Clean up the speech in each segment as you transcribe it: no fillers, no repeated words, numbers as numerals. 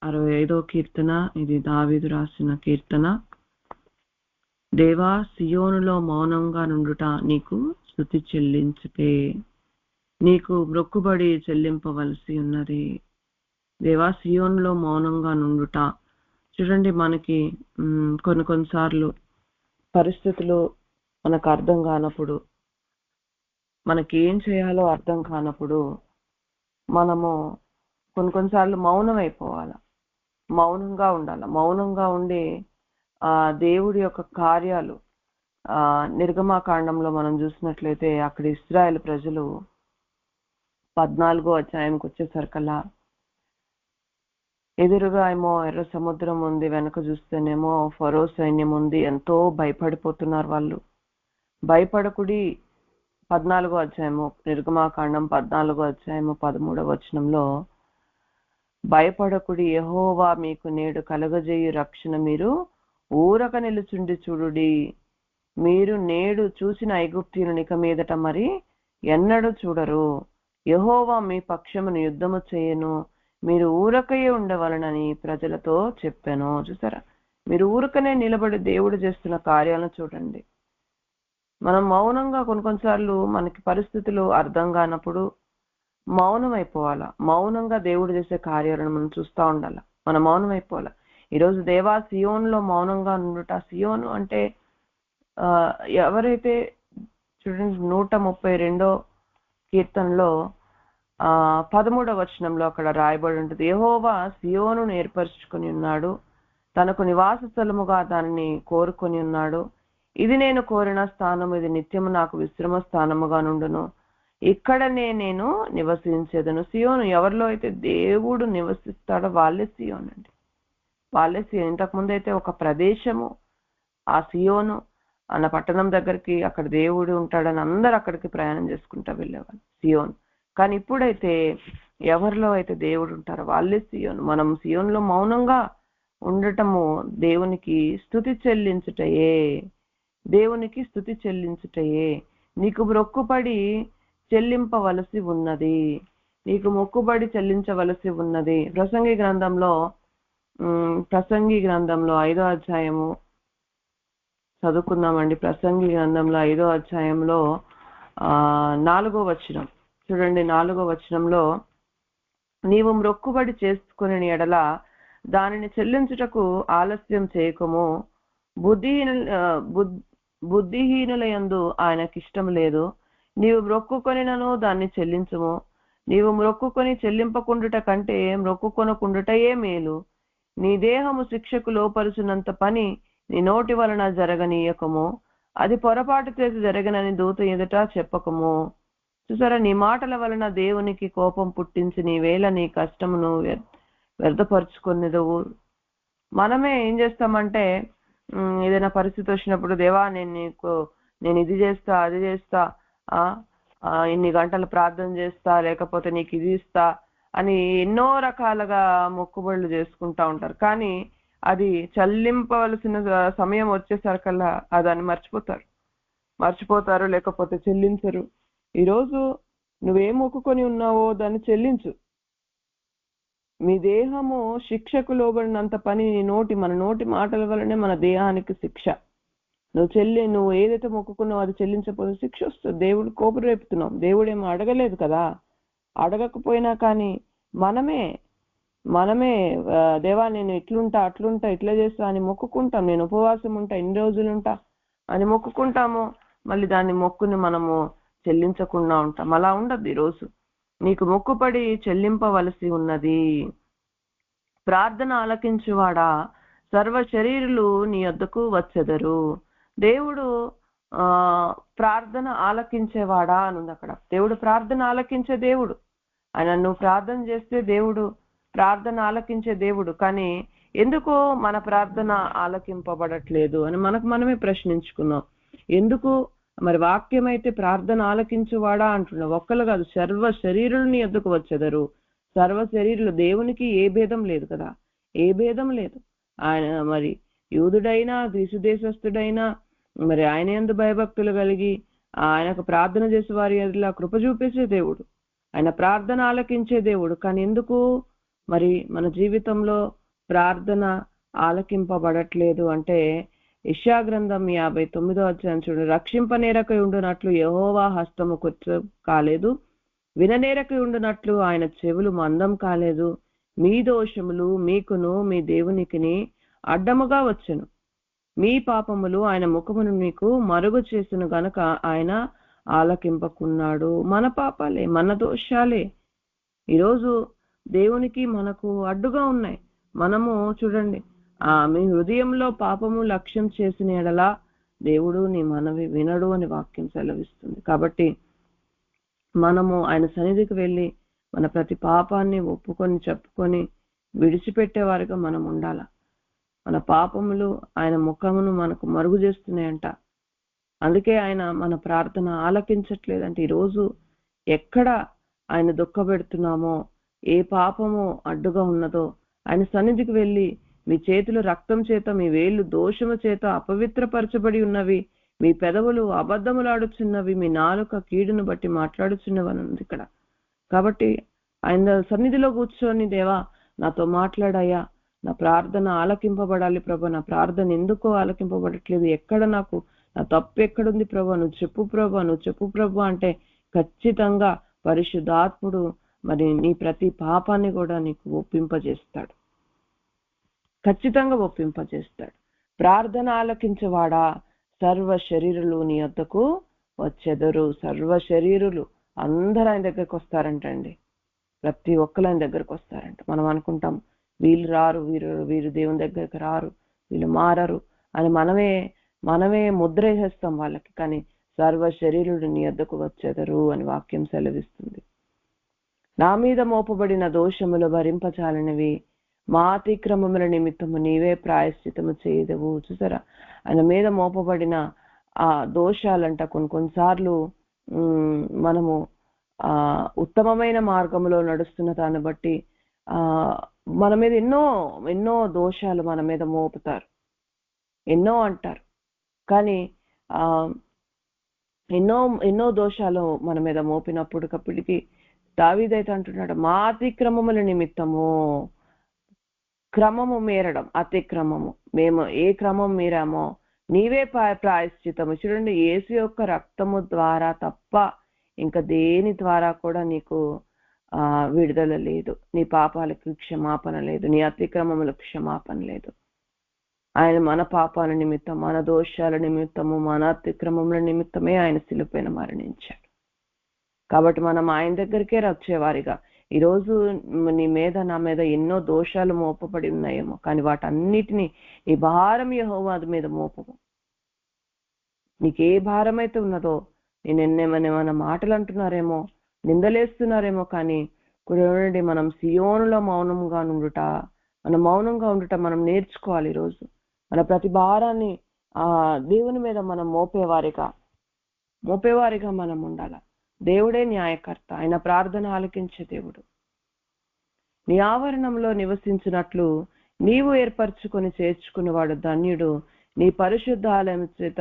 65వ కీర్తన. ఇది దావీదు రాసిన కీర్తన. దేవా, సియోనులో మౌనంగా నుండుట నీకు స్తుతి చెల్లించుటే, నీకు మొక్కుబడి చెల్లింపవలసి ఉన్నది. దేవా, సియోనులో మౌనంగా నుండుట. చూడండి, మనకి కొన్నిసార్లు పరిస్థితులు మనకు అర్థం కానప్పుడు, మనకి ఏం చేయాలో అర్థం కానప్పుడు మనము కొన్నిసార్లు మౌనం అయిపోవాలి, మౌనంగా ఉండాలి. మౌనంగా ఉండి దేవుడి యొక్క కార్యాలు నిర్గమాకాండంలో మనం చూసినట్లయితే అక్కడ ఇశ్రాయేలు ప్రజలు 14వ అధ్యాయంకి వచ్చేసరికల్లా ఎదురుగా ఏమో ఎర్ర సముద్రం ఉంది, వెనక చూస్తేనేమో ఫరో సైన్యం ఉంది. ఎంతో భయపడిపోతున్నారు వాళ్ళు. భయపడకుడి 14వ అధ్యాయము నిర్గమాకాండం 14వ అధ్యాయము 13వ వచనంలో, భయపడకుడి, యెహోవా మీకు నేడు కలగజేయు రక్షణ మీరు ఊరక నిలుచుండి చూడుడి. మీరు నేడు చూసిన ఐగుప్తీయులను ఇక మీదట మరి ఎన్నడూ చూడరు. యెహోవా మీ పక్షమును యుద్ధము చేయను, మీరు ఊరకయే ఉండవలనని ప్రజలతో చెప్పాను. చూసారా, మీరు ఊరకనే నిలబడి దేవుడు చేస్తున్న కార్యాలను చూడండి. మనం మౌనంగా కొన్నిసార్లు మనకి పరిస్థితులు అర్థం కానప్పుడు మౌనం అయిపోవాలా. మౌనంగా దేవుడు చేసే కార్యాలను మనం చూస్తూ ఉండాలి. మనం మౌనం అయిపోవాలా. ఈరోజు దేవా, సియోనులో మౌనంగా ఉండుట. సియోను అంటే ఎవరైతే, చూడండి 132వ కీర్తనలో 13వ వచనంలో అక్కడ రాయబడి ఉంటుంది, యెహోవా సియోనును ఏర్పరచుకొని ఉన్నాడు, తనకు నివాస స్థలముగా దానిని కోరుకొని ఉన్నాడు. ఇది నేను కోరిన స్థానము, ఇది నిత్యము నాకు విశ్రమ స్థానముగా నుండును, ఇక్కడనే నేను నివసించేదను. సియోను ఎవరిలో అయితే దేవుడు నివసిస్తాడో వాళ్ళే సియోను అండి, వాళ్ళే సియోను. ఇంతకుముందు అయితే ఒక ప్రదేశము, ఆ సియోను అన్న పట్టణం దగ్గరికి అక్కడ దేవుడు ఉంటాడని అందరు అక్కడికి ప్రయాణం చేసుకుంటా వెళ్ళేవాళ్ళు, సియోను. కానీ ఇప్పుడైతే ఎవరిలో అయితే దేవుడు ఉంటారో వాళ్ళే సియోను. మనం సియోనులో మౌనంగా ఉండటము దేవునికి స్తుతి చెల్లించుటయే, దేవునికి స్తుతి చెల్లించుటయే. నీకు మొక్కుబడి చెల్లింపవలసి ఉన్నది, నీకు మొక్కుబడి చెల్లించవలసి ఉన్నది. ప్రసంగి గ్రంథంలో 5వ అధ్యాయము చదువుకుందామండి. ప్రసంగి గ్రంథంలో 5వ అధ్యాయంలో 4వ వచనం చూడండి. 4వ వచనంలో, నీవు మొక్కుబడి చేసుకుని ఎడల దానిని చెల్లించుటకు ఆలస్యం చేయకము, బుద్ధిహీనుల యందు ఆయనకి ఇష్టం లేదు. నీవు మొక్కుకొనినను దాన్ని చెల్లించుము. నీవు మొక్కుకొని చెల్లింపకుండుట కంటే మొక్కుకొనకుండుటయే మేలు. నీ దేహము శిక్షకు లోపరుచున్నంత పని నీ నోటి వలన జరగనీయకము, అది పొరపాటు చేసి జరగనని దూత ఎదుట చెప్పకము. చూసారా, నీ మాటల వలన దేవునికి కోపం పుట్టించి నీ వేళ నీ కష్టమును వ్యర్థపరుచుకునేదవు. మనమే ఏం చేస్తామంటే, ఏదైనా పరిస్థితి వచ్చినప్పుడు, దేవా నేను ఇది చేస్తా, అది చేస్తా, ఇన్ని గంటలు ప్రార్థన చేస్తా, లేకపోతే నీకు ఇది ఇస్తా అని ఎన్నో రకాలుగా మొక్కుబడులు చేసుకుంటా ఉంటారు. కానీ అది చెల్లింపవలసిన సమయం వచ్చేసరికల్లా దాన్ని మర్చిపోతారు, లేకపోతే చెల్లించరు. ఈరోజు నువ్వేం మొక్కుకొని ఉన్నావో దాన్ని చెల్లించు. మీ దేహము శిక్షకు లోబడినంత పని మన నోటి మాటల వల్లనే మన దేహానికి శిక్ష. నువ్వు ఏదైతే మొక్కుకున్నావో అది చెల్లించకపోతే శిక్ష వస్తుంది. దేవుడు కోపం రేపుతున్నావు. దేవుడేమో అడగలేదు కదా. అడగకపోయినా కానీ మనమే దేవా నేను అట్లుంటా ఇట్లా చేస్తా అని మొక్కుకుంటాం. నేను ఉపవాసం ఉంటా, ఇన్ని రోజులుంటా అని మొక్కుకుంటాము. మళ్ళీ దాన్ని మొక్కుని మనము చెల్లించకుండా ఉంటాం. అలా ఉండదు. ఈరోజు నీకు మొక్కుపడి చెల్లింపవలసి ఉన్నది. ప్రార్థన ఆలకించువాడా, సర్వ శరీరులు నీ వద్దకు వచ్చెదరు. దేవుడు ప్రార్థన ఆలకించేవాడా అని ఉంది అక్కడ. దేవుడు ప్రార్థన ఆలకించే దేవుడు. ఆయన నువ్వు ప్రార్థన చేస్తే దేవుడు ప్రార్థన ఆలకించే దేవుడు. కానీ ఎందుకు మన ప్రార్థన ఆలకింపబడట్లేదు అని మనమే ప్రశ్నించుకున్నాం. ఎందుకు మరి వాక్యం అయితే ప్రార్థన ఆలకించువాడా అంటున్నావు. ఒక్కలు కాదు, సర్వ శరీరులు నీ వద్దకు వచ్చెదరు. సర్వ శరీరులు, దేవునికి ఏ భేదం లేదు కదా, ఏ భేదం లేదు. ఆయన మరి యూదుడైనా గ్రీసు దేశస్థుడైనా మరి ఆయన యందు భయభక్తులు కలిగి ఆయనకు ప్రార్థన చేసే వారి ఎదులా కృప చూపేసే దేవుడు, ఆయన ప్రార్థన ఆలకించే దేవుడు. కానీ ఎందుకు మరి మన జీవితంలో ప్రార్థన ఆలకింపబడట్లేదు అంటే యెషయా గ్రంథం 59వ అధ్యాయం చూడండి. రక్షింపనేరకై ఉండునట్లు యెహోవా హస్తము కొచ్చు కాలేదు, విననేరకై ఉండునట్లు ఆయన చెవులు మందం కాలేదు. మీ దోషములు మీకును మీ దేవునికిని అడ్డముగా వచ్చెను, మీ పాపములు ఆయన ముఖమును మీకు మరుగు చేసిన గనుక ఆయన ఆలకింపకున్నాడు. మన పాపాలే, మన దోషాలే ఈరోజు దేవునికి మనకు అడ్డుగా ఉన్నాయి. మనము చూడండి, మీ హృదయంలో పాపము లక్ష్యం చేసిన ఎడలా దేవుడు నీ మనవి వినడు అని వాక్యం సెలవిస్తుంది. కాబట్టి మనము ఆయన సన్నిధికి వెళ్ళి మన ప్రతి పాపాన్ని ఒప్పుకొని చెప్పుకొని విడిచిపెట్టేవారిగా మనం ఉండాల. మన పాపములు ఆయన ముఖమును మనకు మరుగు చేస్తున్నాయంట. అందుకే ఆయన మన ప్రార్థన ఆలకించట్లేదంటే ఈరోజు ఎక్కడ ఆయన దుఃఖపెడుతున్నామో, ఏ పాపము అడ్డుగా ఉన్నదో ఆయన సన్నిధికి వెళ్ళి, మీ చేతులు రక్తం చేత, మీ వేళ్ళు దోషము చేత అపవిత్రపరచబడి ఉన్నవి, మీ పెదవులు అబద్ధములాడుచున్నవి, మీ నాలుక కీడును బట్టి మాట్లాడుచున్నవని ఉంది ఇక్కడ. కాబట్టి ఆయన సన్నిధిలో కూర్చొని, దేవా నాతో మాట్లాడాయా, నా ప్రార్థన ఆలకింపబడాలి ప్రభా, నా ప్రార్థన ఎందుకో ఆలకింపబడట్లేదు, ఎక్కడ నాకు నా తప్పు ఎక్కడుంది ప్రభా, నువ్వు చెప్పు ప్రభా, నువ్వు చెప్పు ప్రభా అంటే ఖచ్చితంగా పరిశుద్ధాత్ముడు మరి నీ ప్రతి పాపాన్ని కూడా నీకు ఒప్పింపజేస్తాడు, ఖచ్చితంగా ఒప్పింపజేస్తాడు. ప్రార్థన ఆలకించేవాడా సర్వ శరీరులు నీ వద్దకు వచ్చెదరు. సర్వ శరీరులు అందరూ ఆయన దగ్గరకు వస్తారంటండి, ప్రతి ఒక్కరు ఆయన దగ్గరకు వస్తారంట. మనం అనుకుంటాం వీళ్ళు రారు, వీరు దేవుని దగ్గరకు రారు, వీళ్ళు మారరు అని మనమే ముద్ర వేసేస్తాం వాళ్ళకి. కానీ సర్వ శరీరుడు నీ వద్దకు వచ్చెదరు అని వాక్యం సెలవిస్తుంది. నా మీద మోపబడిన దోషములు భరింపచాలనివి, మా అతిక్రమముల నిమిత్తము నీవే ప్రాయశ్చితము చేయదవు. చూసారా, ఆయన మీద మోపబడిన ఆ దోషాలంట కొన్నిసార్లు మనము ఉత్తమమైన మార్గంలో నడుస్తున్న దాన్ని బట్టి మన మీద ఎన్నో దోషాలు మన మీద మోపుతారు, ఎన్నో అంటారు. కానీ ఎన్నో దోషాలు మన మీద మోపినప్పటికప్పటికి దావీదైతే అంటున్నాడు, మా అతిక్రమముల నిమిత్తము, క్రమము మీరడం అతిక్రమము, మేము ఏ క్రమం మీరామో నీవే ప్రాయశ్చితము. చూడండి, యేసు యొక్క రక్తము ద్వారా తప్ప ఇంకా దేని ద్వారా కూడా నీకు విడుదల లేదు, నీ పాపాలకు క్షమాపణ లేదు, నీ అతిక్రమములకు క్షమాపణ లేదు. ఆయన మన పాపాల నిమిత్తం, మన దోషాల నిమిత్తము, మన అతిక్రమముల నిమిత్తమే ఆయన శిలువపైన మరణించాడు. కాబట్టి మనం ఆయన దగ్గరికే వచ్చేవారిగా, ఈరోజు నీ మీద నా మీద ఎన్నో దోషాలు మోపబడి ఉన్నాయేమో, కానీ వాటన్నిటినీ ఈ భారం యెహోవా మీద మోపము. నీకే భారం అయితే ఉన్నదో, నేనేమన్నా మాటలు అంటున్నారేమో, నిందలేస్తున్నారేమో, కానీ చూడండి, మనం సియోనులో మౌనంగా ఉండుట మనం నేర్చుకోవాలి. ఈరోజు మన ప్రతి భారాన్ని దేవుని మీద మనం మోపేవారిగా మనం ఉండాలి. దేవుడే న్యాయకర్త, ఆయన ప్రార్థన ఆలకించే దేవుడు. నీ ఆవరణంలో నివసించినట్లు నీవు ఏర్పరచుకొని చేర్చుకునేవాడు ధన్యుడు. నీ పరిశుద్ధ ఆలయం చేత,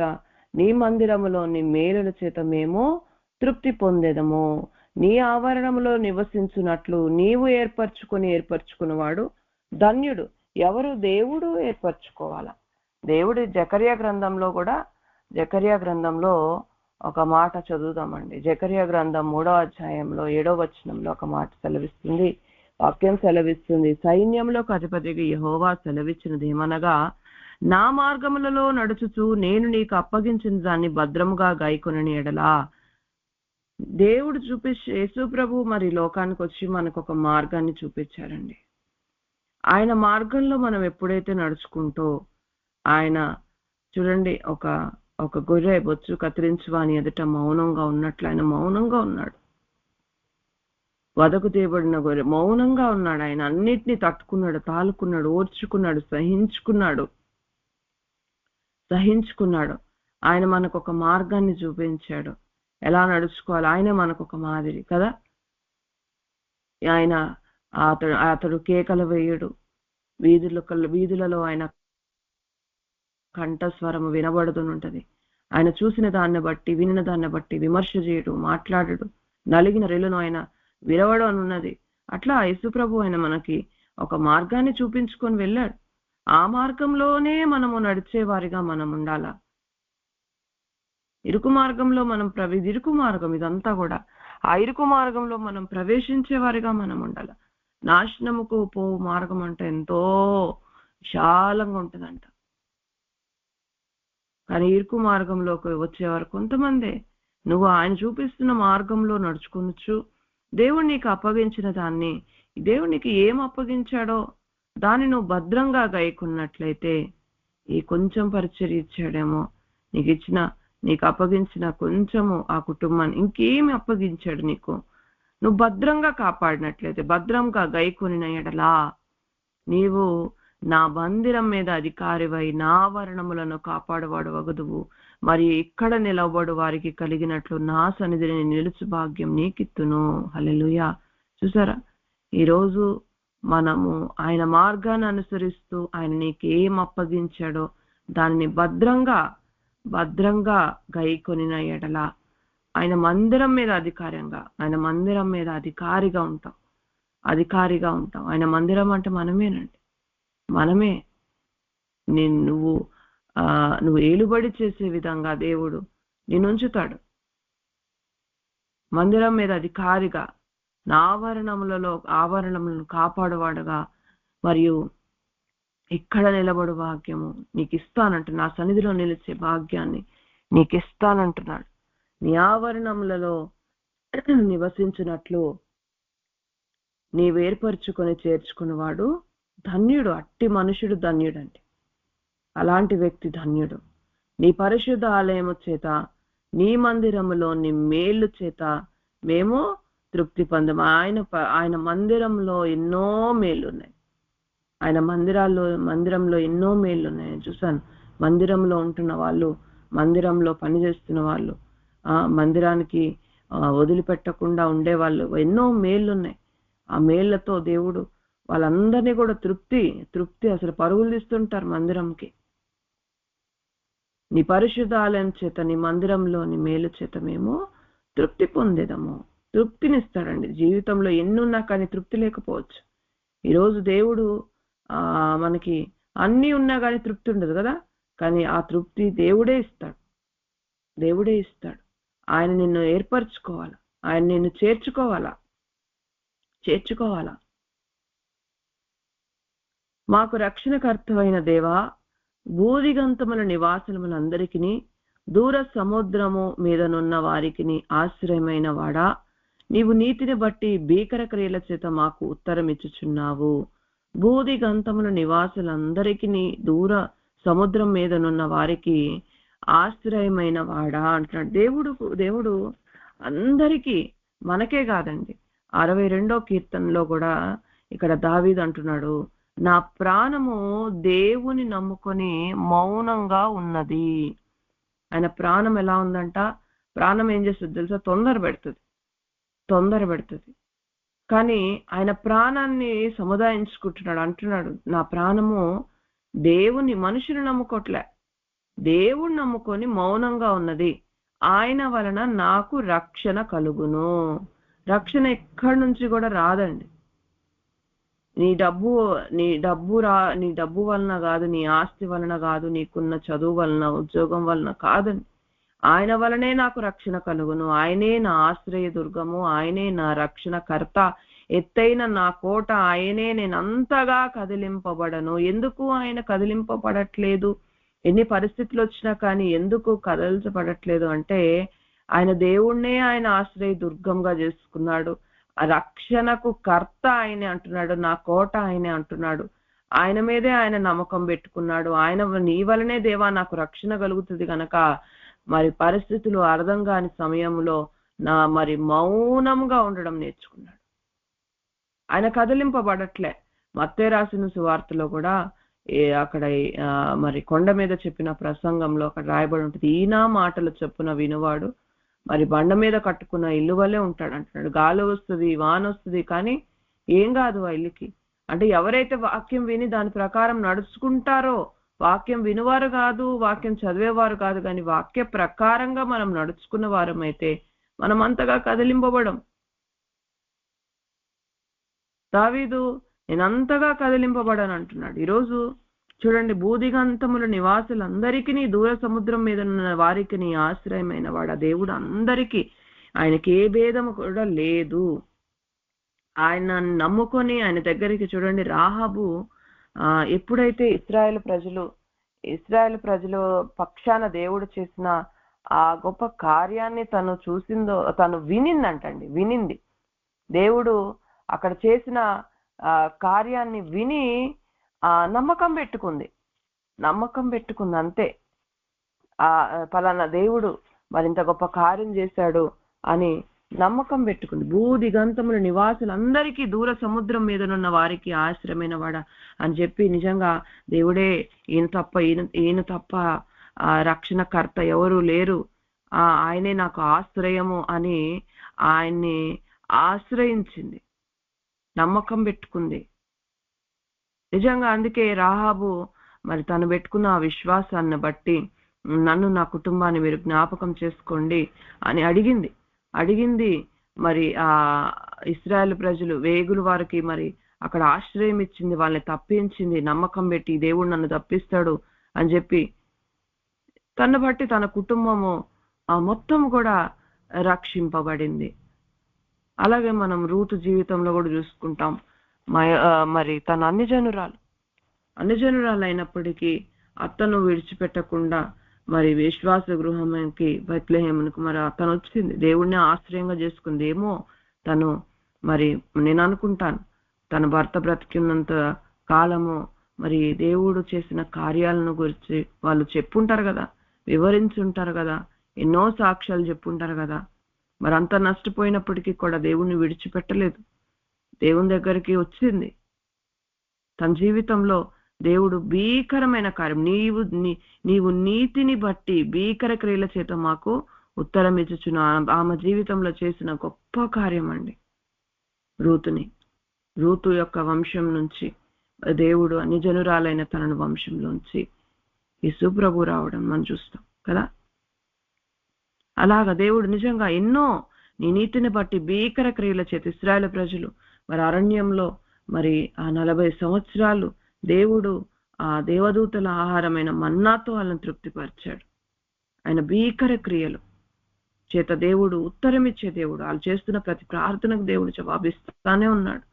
నీ మందిరములో నీ మేలుల చేత మేము తృప్తి పొందేదము. నీ ఆవరణంలో నివసించున్నట్లు నీవు ఏర్పరచుకునేవాడు ధన్యుడు. ఎవరు? దేవుడు ఏర్పరచుకోవాలా. దేవుడు జకర్యా గ్రంథంలో ఒక మాట చదువుదామండి. జకర్యా గ్రంథం 3వ అధ్యాయంలో 7వ వచనంలో ఒక మాట సెలవిస్తుంది, వాక్యం సెలవిస్తుంది, సైన్యంలోకి అధిపతిగా యెహోవా సెలవిచ్చినది ఏమనగా, నా మార్గములలో నడుచుచు నేను నీకు అప్పగించిన దాన్ని భద్రముగా గైకొనని ఎడలా. దేవుడు యేసు ప్రభు మరి లోకానికి వచ్చి మనకు ఒక మార్గాన్ని చూపించారండి. ఆయన మార్గంలో మనం ఎప్పుడైతే నడుచుకుంటూ, ఆయన చూడండి, ఒక గొర్రె బొచ్చు కత్తిరించువాని ఎదుట మౌనంగా ఉన్నట్లు ఆయన మౌనంగా ఉన్నాడు. వదకు తేబడిన గొర్రె మౌనంగా ఉన్నాడు. ఆయన అన్నిటినీ తట్టుకున్నాడు, తాలుకున్నాడు, ఓర్చుకున్నాడు, సహించుకున్నాడు. ఆయన మనకు ఒక మార్గాన్ని చూపించాడు, ఎలా నడుచుకోవాలి. ఆయనే మనకు ఒక మాదిరి కదా. ఆయన అతడు కేకలు వేయడు, వీధులలో ఆయన కంఠస్వరము వినబడుతుంటది. ఆయన చూసిన దాన్ని బట్టి, వినిన దాన్ని బట్టి విమర్శ చేయడు, మాట్లాడడు, నలిగిన రెల్లును ఆయన విరవడం అని ఉన్నది. అట్లా యేసు ప్రభు ఆయన మనకి ఒక మార్గాన్ని చూపించుకొని వెళ్ళాడు. ఆ మార్గంలోనే మనము నడిచేవారిగా మనం ఉండాలా. ఇరుకు మార్గంలో మనం ఇరుకు మార్గం ఇదంతా కూడా. ఆ ఇరుకు మార్గంలో మనం ప్రవేశించేవారిగా మనం ఉండాలి. నాశనముకు పోవు మార్గం అంటే ఎంతో విశాలంగా ఉంటుందంట. కానీ ఇరుకు మార్గంలోకి వచ్చేవారు కొంతమందే. నువ్వు ఆయన చూపిస్తున్న మార్గంలో నడుచుకొనొచ్చు. దేవుడు నీకు అప్పగించిన దాన్ని, దేవుడు నీకు ఏం అప్పగించాడో దాన్ని నువ్వు భద్రంగా గైకున్నట్లయితే ఈ కొంచెం పరిచర్య ఇచ్చాడేమో, నీకు అప్పగించిన కొంచెము ఆ కుటుంబాన్ని ఇంకేమి అప్పగించాడు నీకు, నువ్వు భద్రంగా కాపాడినట్లయితే, భద్రంగా గైకొనిన ఎడలా నీవు నా మందిరం మీద అధికారివై నా వర్ణములను కాపాడువాడు వగదువు. మరి ఇక్కడ నిలబడు వారికి కలిగినట్లు నా సన్నిధిని నిలుచు భాగ్యం నీకిత్తును. హల్లెలూయా. చూసారా, ఈరోజు మనము ఆయన మార్గాన్ని అనుసరిస్తూ ఆయన నీకు ఏం అప్పగించాడో దానిని భద్రంగా గైకొనిన ఎడల ఆయన మందిరం మీద అధికారిగా ఉంటాం. ఆయన మందిరం అంటే మనమేనండి. మనమే. నువ్వు ఏలుబడి చేసే విధంగా దేవుడు నిన్ను ఉంచుతాడు. మందిరం మీద అధికారిగా, నా ఆవరణములను కాపాడువాడుగా, మరియు ఇక్కడ నిలబడు భాగ్యము నీకు ఇస్తానంట. నా సన్నిధిలో నిలిచే భాగ్యాన్ని నీకు ఇస్తానంటున్నాడు. నీ ఆవరణములలో నివసించినట్లు నీవేర్పరచుకొని చేర్చుకున్నవాడు ధన్యుడు. అట్టి మనుషుడు ధన్యుడండి. అలాంటి వ్యక్తి ధన్యుడు. నీ పరిశుద్ధ ఆలయము చేత, నీ మందిరములో నీ మేలు చేత మేము తృప్తి పొందము. ఆయన మందిరంలో ఎన్నో మేలు ఉన్నాయి. ఆయన మందిరంలో ఎన్నో మేలు ఉన్నాయి. చూసాను, మందిరంలో ఉంటున్న వాళ్ళు, మందిరంలో పనిచేస్తున్న వాళ్ళు, మందిరానికి వదిలిపెట్టకుండా ఉండేవాళ్ళు, ఎన్నో మేళ్ళు ఉన్నాయి. ఆ మేళ్లతో దేవుడు వాళ్ళందరినీ కూడా తృప్తి అసలు పరుగులు తీస్తుంటారు మందిరంకి. నీ పరిశుద్ధ ఆలయం చేత, నీ మందిరంలోని మేలు చేత మేము తృప్తి పొందేదము. తృప్తినిస్తాడండి. జీవితంలో ఎన్నున్నా కానీ తృప్తి లేకపోవచ్చు. ఈరోజు దేవుడు మనకి అన్ని ఉన్నా కానీ తృప్తి ఉండదు కదా. కానీ ఆ తృప్తి దేవుడే ఇస్తాడు. ఆయన నిన్ను ఏర్పరచుకోవాలా, ఆయన నిన్ను చేర్చుకోవాలా. మాకు రక్షణకర్తవైన దేవా, భూదిగంతముల నివాసులములందరికీ, దూర సముద్రము మీదనున్న వారికి ఆశ్రయమైన వాడా, నీవు నీతిని బట్టి భీకర క్రియల చేత మాకు ఉత్తరం ఇచ్చుచున్నావు. భూదిగంతముల నివాసులందరికీ, దూర సముద్రం మీదనున్న వారికి ఆశ్రయమైన వాడా అంటున్నాడు. దేవుడు అందరికీ, మనకే కాదండి. 62వ కీర్తనలో కూడా ఇక్కడ దావీదు అంటున్నాడు, నా ప్రాణము దేవుని నమ్ముకొని మౌనంగా ఉన్నది. ఆయన ప్రాణం ఎలా ఉందంట? ప్రాణం ఏం చేస్తుంది తెలుసా? తొందర పెడుతుంది. కానీ ఆయన ప్రాణాన్ని సముదాయించుకుంటున్నాడు. అంటున్నాడు, నా ప్రాణము మనుషుని నమ్ముకోట్లే, దేవుని నమ్ముకొని మౌనంగా ఉన్నది. ఆయన వలన నాకు రక్షణ కలుగును. రక్షణ ఎక్కడి నుంచి కూడా రాదండి. నీ డబ్బు వలన కాదు, నీ ఆస్తి వలన కాదు, నీకున్న చదువు వలన, ఉద్యోగం వలన కాదండి. ఆయన వలనే నాకు రక్షణ కలుగును. ఆయనే నా ఆశ్రయ దుర్గము, ఆయనే నా రక్షణ కర్త, ఎత్తైన నా కోట, ఆయనే నేనంతగా కదిలింపబడను. ఎందుకు ఆయన కదిలింపబడట్లేదు? ఎన్ని పరిస్థితులు వచ్చినా కానీ ఎందుకు కదల్చబడట్లేదు అంటే, ఆయన దేవుణ్ణే ఆయన ఆశ్రయ దుర్గంగా చేసుకున్నాడు. రక్షణకు కర్త ఆయనే అంటున్నాడు, నా కోట ఆయనే అంటున్నాడు. ఆయన మీదే ఆయన నమ్మకం పెట్టుకున్నాడు. నీ వలనే దేవా నాకు రక్షణ కలుగుతుంది కనుక మరి పరిస్థితులు అర్థం కాని సమయంలో మరి మౌనంగా ఉండడం నేర్చుకున్నాడు. ఆయన కదిలింపబడట్లే. మత్తయి రాసిన సువార్తలో కూడా అక్కడ మరి కొండ మీద చెప్పిన ప్రసంగంలో అక్కడ రాయబడి ఉంటుంది, ఈయన మాటలు చెప్పున వినువాడు మరి బండ మీద కట్టుకున్న ఇల్లు వల్లే ఉంటాడు అంటున్నాడు. గాలి వస్తుంది, వాన వస్తుంది, కానీ ఏం కాదు ఆ ఇల్లుకి. అంటే ఎవరైతే వాక్యం విని దాని ప్రకారం నడుచుకుంటారో, వాక్యం వినువారు కాదు, వాక్యం చదివేవారు కాదు, కానీ వాక్య ప్రకారంగా మనం నడుచుకున్న వారమైతే మనం అంతగా కదిలింపబడం. దావీదు నేను అంతగా కదిలింపబడను అంటున్నాడు. ఈరోజు చూడండి, భూదిగంతముల నివాసులందరికీ, దూర సముద్రం మీద ఉన్న వారికి నీ ఆశ్రయమైన వాడు ఆ దేవుడు అందరికీ. ఆయనకి ఏ భేదము కూడా లేదు. ఆయన నమ్ముకొని ఆయన దగ్గరికి చూడండి, రాహాబు ఎప్పుడైతే ఇశ్రాయేలు ప్రజలు పక్షాన దేవుడు చేసిన ఆ గొప్ప కార్యాన్ని తను చూసిందో, తను వినింది. దేవుడు అక్కడ చేసిన కార్యాన్ని విని నమ్మకం పెట్టుకుంది అంతే. పలానా దేవుడు మరింత గొప్ప కార్యం చేశాడు అని నమ్మకం పెట్టుకుంది. భూదిగంతముల నివాసులందరికీ, దూర సముద్రం మీదనున్న వారికి ఆశ్రయమైన వాడ అని చెప్పి, నిజంగా దేవుడే, ఈయన తప్ప రక్షణకర్త ఎవరు లేరు, ఆయనే నాకు ఆశ్రయము అని ఆయన్ని ఆశ్రయించింది, నమ్మకం పెట్టుకుంది. నిజంగా అందుకే రాహాబు మరి తను పెట్టుకున్న ఆ విశ్వాసాన్ని బట్టి, నన్ను నా కుటుంబాన్ని మీరు జ్ఞాపకం చేసుకోండి అని అడిగింది. మరి ఇశ్రాయేలు ప్రజలు వేగులు వారికి మరి అక్కడ ఆశ్రయం ఇచ్చింది, వాళ్ళని తప్పించింది, నమ్మకం పెట్టి దేవుడు నన్ను తప్పిస్తాడు అని చెప్పి తను బట్టి తన కుటుంబము మొత్తం కూడా రక్షింపబడింది. అలాగే మనం రూతు జీవితంలో కూడా చూసుకుంటాం. మరి తన అన్యజనురాలు అయినప్పటికీ అత్తను విడిచిపెట్టకుండా మరి విశ్వాస గృహానికి, బెత్లెహేమునకు మరి తను వచ్చింది, దేవుడిని ఆశ్రయంగా చేసుకుంది. ఏమో తను మరి, నేను అనుకుంటాను తన భర్త బ్రతికినంత కాలము మరి దేవుడు చేసిన కార్యాలను గురించి వాళ్ళు చెప్పుంటారు కదా, వివరించుంటారు కదా, ఎన్నో సాక్ష్యాలు చెప్పుంటారు కదా. మరి అంత నష్టపోయినప్పటికీ కూడా దేవుణ్ణి విడిచిపెట్టలేదు, దేవుని దగ్గరికి వచ్చింది. తన జీవితంలో దేవుడు భీకరమైన కార్యం, నీవు నీతిని బట్టి భీకర క్రియల చేత మాకు ఉత్తరం ఇచ్చుచున్న ఆమె జీవితంలో చేసిన గొప్ప కార్యం అండి. రూతు యొక్క వంశం నుంచి దేవుడు అన్యజనురాలైన తన వంశంలోంచి యేసుప్రభు రావడం మనం చూస్తాం కదా. అలాగా దేవుడు నిజంగా ఎన్నో నీ నీతిని బట్టి భీకర క్రియల చేత ఇశ్రాయేలు ప్రజలు మరి అరణ్యంలో మరి 40 సంవత్సరాలు దేవుడు ఆ దేవదూతల ఆహారమైన మన్నాతో వాళ్ళని తృప్తిపరిచాడు. ఆయన భీకర క్రియలు చేత దేవుడు ఉత్తరం ఇచ్చే దేవుడు. వాళ్ళు చేస్తున్న ప్రతి ప్రార్థనకు దేవుడు జవాబిస్తానే ఉన్నాడు.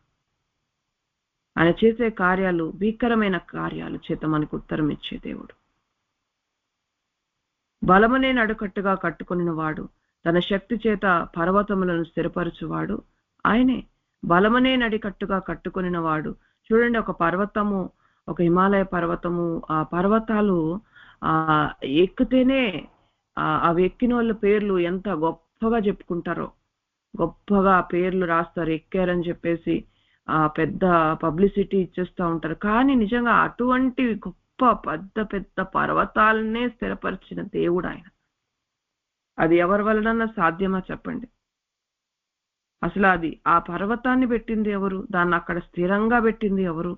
ఆయన చేసే కార్యాలు భీకరమైన కార్యాలు చేత మనకు ఉత్తరం ఇచ్చే దేవుడు. బలమనే నడుకట్టుగా కట్టుకుని వాడు, తన శక్తి చేత పర్వతములను స్థిరపరచువాడు ఆయనే. బలమనే నడికట్టుగా కట్టుకుని వాడు. చూడండి, ఒక పర్వతము, ఒక హిమాలయ పర్వతము, ఆ పర్వతాలు ఎక్కితేనే అవి ఎక్కిన వాళ్ళ పేర్లు ఎంత గొప్పగా చెప్పుకుంటారో, గొప్పగా పేర్లు రాస్తారు, ఎక్కారని చెప్పేసి పెద్ద పబ్లిసిటీ ఇచ్చేస్తూ ఉంటారు. కానీ నిజంగా అటువంటి గొప్ప పెద్ద పెద్ద పర్వతాలనే స్థిరపరిచిన దేవుడు ఆయన. అది ఎవరి వలన సాధ్యమా చెప్పండి? అసలు అది ఆ పర్వతాన్ని పెట్టింది ఎవరు? దాన్ని అక్కడ స్థిరంగా పెట్టింది ఎవరు?